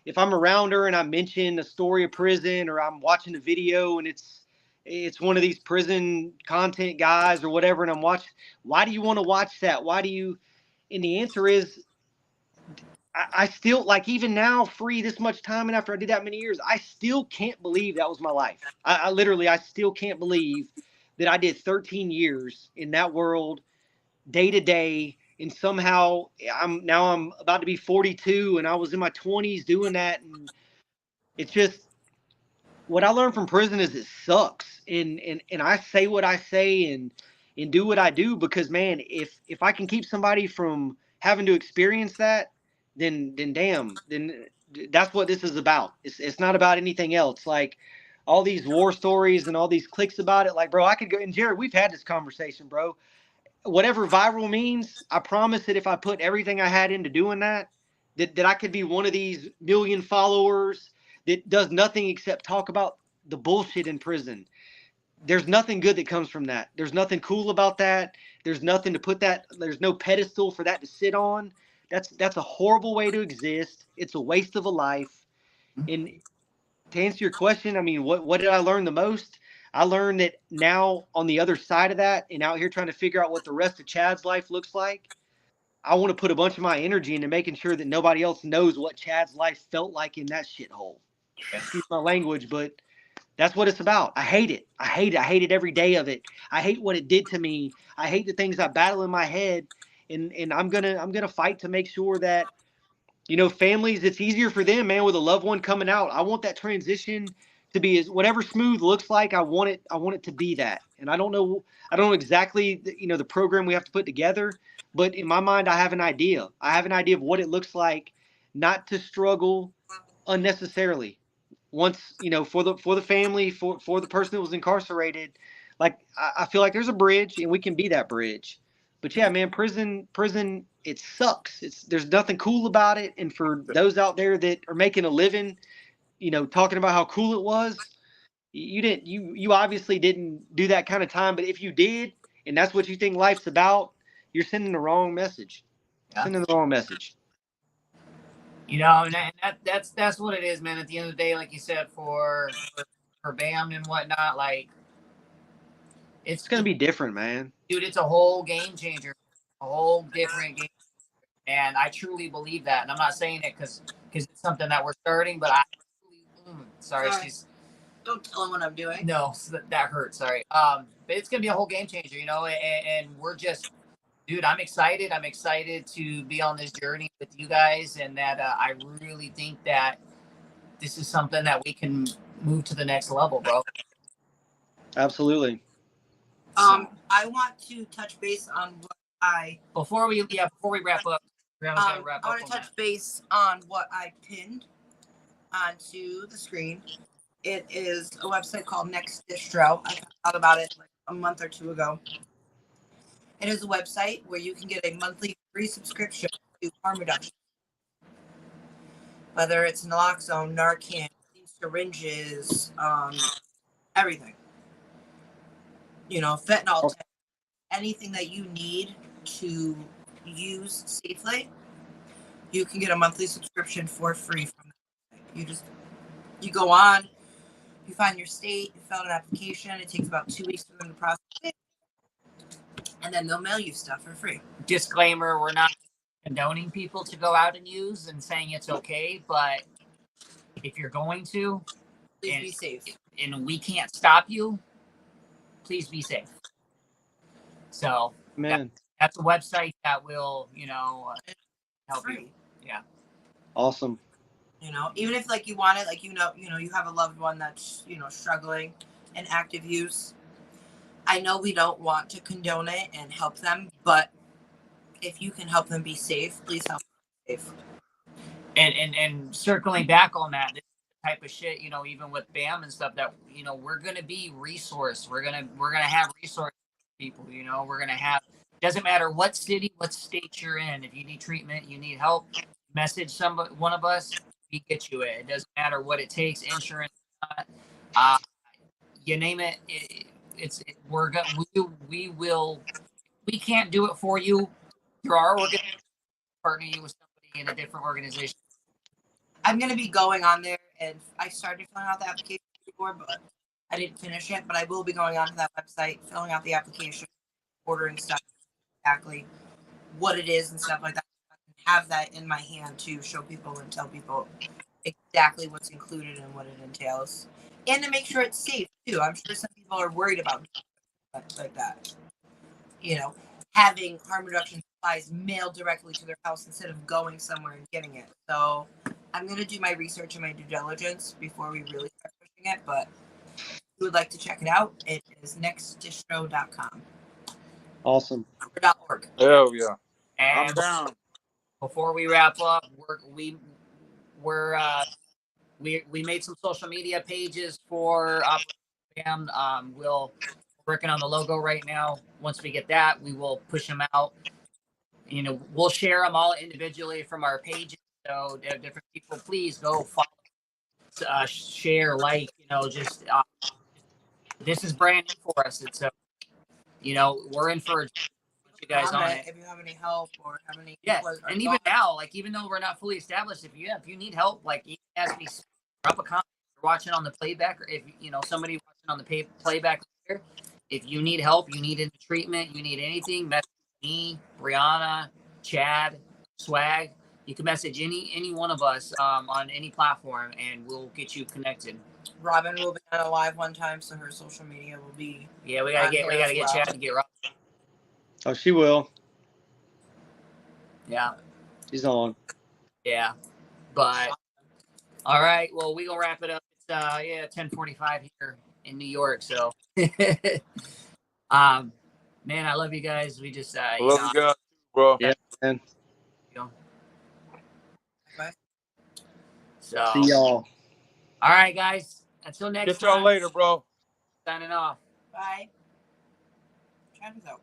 S1: if I'm around her and I mention a story of prison, or I'm watching a video and it's one of these prison content guys or whatever, and I'm watching, why do you want to watch that? Why do you? And the answer is, I still, like, even now, free this much time, and after I did that many years, I still can't believe that was my life. I literally still can't believe that I did 13 years in that world, day to day, and somehow I'm about to be 42, and I was in my 20s doing that. And it's just, what I learned from prison is it sucks. And I say what I say and do what I do, because, man, if I can keep somebody from having to experience that, then that's what this is about. It's not about anything else. Like all these war stories and all these clicks about it. Like, bro, I could go, and Jared, we've had this conversation, bro. Whatever viral means, I promise that if I put everything I had into doing that I could be one of these million followers that does nothing except talk about the bullshit in prison. There's nothing good that comes from that. There's nothing cool about that. There's nothing to put that. There's no pedestal for that to sit on. That's a horrible way to exist. It's a waste of a life. And to answer your question, I mean, what did I learn the most? I learned that now on the other side of that, and out here trying to figure out what the rest of Chad's life looks like, I want to put a bunch of my energy into making sure that nobody else knows what Chad's life felt like in that shithole. Excuse my language, but that's what it's about. I hate it. I hate it every day of it. I hate what it did to me. I hate the things I battle in my head. And I'm gonna fight to make sure that, families, it's easier for them, man, with a loved one coming out. I want that transition to be as whatever smooth looks like. I want it to be that. And I don't know exactly the program we have to put together, but in my mind, I have an idea. I have an idea of what it looks like not to struggle unnecessarily. Once, for the family, for the person that was incarcerated, like I feel like there's a bridge and we can be that bridge. But yeah, man, prison, it sucks. There's nothing cool about it. And for those out there that are making a living, talking about how cool it was, you obviously didn't do that kind of time. But if you did, and that's what you think life's about, you're sending the wrong message.
S2: Yeah.
S1: Sending the wrong message.
S2: And that's what it is, man. At the end of the day, like you said, for Bam and whatnot, like
S1: It's gonna be different, man.
S2: Dude, it's a whole game changer, a whole different game. And I truly believe that. And I'm not saying it because it's something that we're starting, but sorry, she's.
S4: Don't tell him what I'm doing.
S2: No, that hurt. Sorry. But it's gonna be a whole game changer, and we're just, dude, I'm excited. I'm excited to be on this journey with you guys, and that I really think that this is something that we can move to the next level, bro.
S1: Absolutely.
S4: I want to touch base on what
S2: before we wrap up.
S4: I want to touch base on what I pinned onto the screen. It is a website called Next Distro. I found out about it like a month or two ago. It is a website where you can get a monthly free subscription to harm reduction. Whether it's naloxone, Narcan, syringes, everything. Fentanyl, anything that you need to use safely, you can get a monthly subscription for free from that. You go on, you find your state, you fill out an application. It takes about 2 weeks for them to process it, and then they'll mail you stuff for free.
S2: Disclaimer: we're not condoning people to go out and use and saying it's okay, but if you're going to,
S4: please be safe.
S2: And we can't stop you, please be safe. So,
S1: man,
S2: that's a website that will, help
S4: free.
S2: you. Yeah.
S1: Awesome.
S4: Even if you want it, you have a loved one that's, struggling in active use. I know we don't want to condone it and help them, but if you can help them be safe, please help them be safe.
S2: And circling back on that, this type of shit, even with BAM and stuff, that we're gonna be resource. We're gonna have resource people. We're gonna have. Doesn't matter what city, what state you're in. If you need treatment, you need help, message one of us. We get you it. It doesn't matter what it takes. Insurance, you name it. We will. We can't do it for you. Through our organization, partner you with somebody in a different organization.
S4: I'm going to be going on there, and I started filling out the application before, but I didn't finish it. But I will be going onto that website, filling out the application, ordering stuff, exactly what it is and stuff like that. I can have that in my hand to show people and tell people exactly what's included and what it entails, and to make sure it's safe too. I'm sure some people are worried about like that. Having harm reduction supplies mailed directly to their house instead of going somewhere and getting it. So I'm going to do my research and my due diligence before we really start pushing it. But if you would like to check it out, it is nextdistro.com.
S1: Awesome.
S4: Or .org.
S5: Hell yeah.
S2: And
S5: I'm down.
S2: Before we wrap up, we made some social media pages for BAM. We're working on the logo right now. Once we get that, we will push them out. We'll share them all individually from our pages. So different people, please go follow, share, like, this is brand new for us. It's we're in for you guys on it.
S4: If you have any help or have any,
S2: and even now, even though we're not fully established, if you need help, you can ask me, drop a comment. You're watching on the playback, or if somebody watching on the playback here. If you need help, you need any treatment, you need anything, message me, Brianna, Chad, Swag. You can message any one of us on any platform, and we'll get you connected.
S4: Robin will be on a live one time, so her social media will be.
S2: Yeah, we gotta get Chad to get Robin.
S1: Oh, she will.
S2: Yeah.
S1: She's on.
S2: Yeah. But all right, well, we gonna wrap it up. It's 10:45 here in New York, so man, I love you guys. We just
S5: love you guys, bro.
S1: Yeah, man.
S2: So,
S1: See y'all.
S2: all right, guys. Until next
S5: Get y'all
S2: time.
S5: later, bro.
S2: Signing off.
S4: Bye. Chad was out.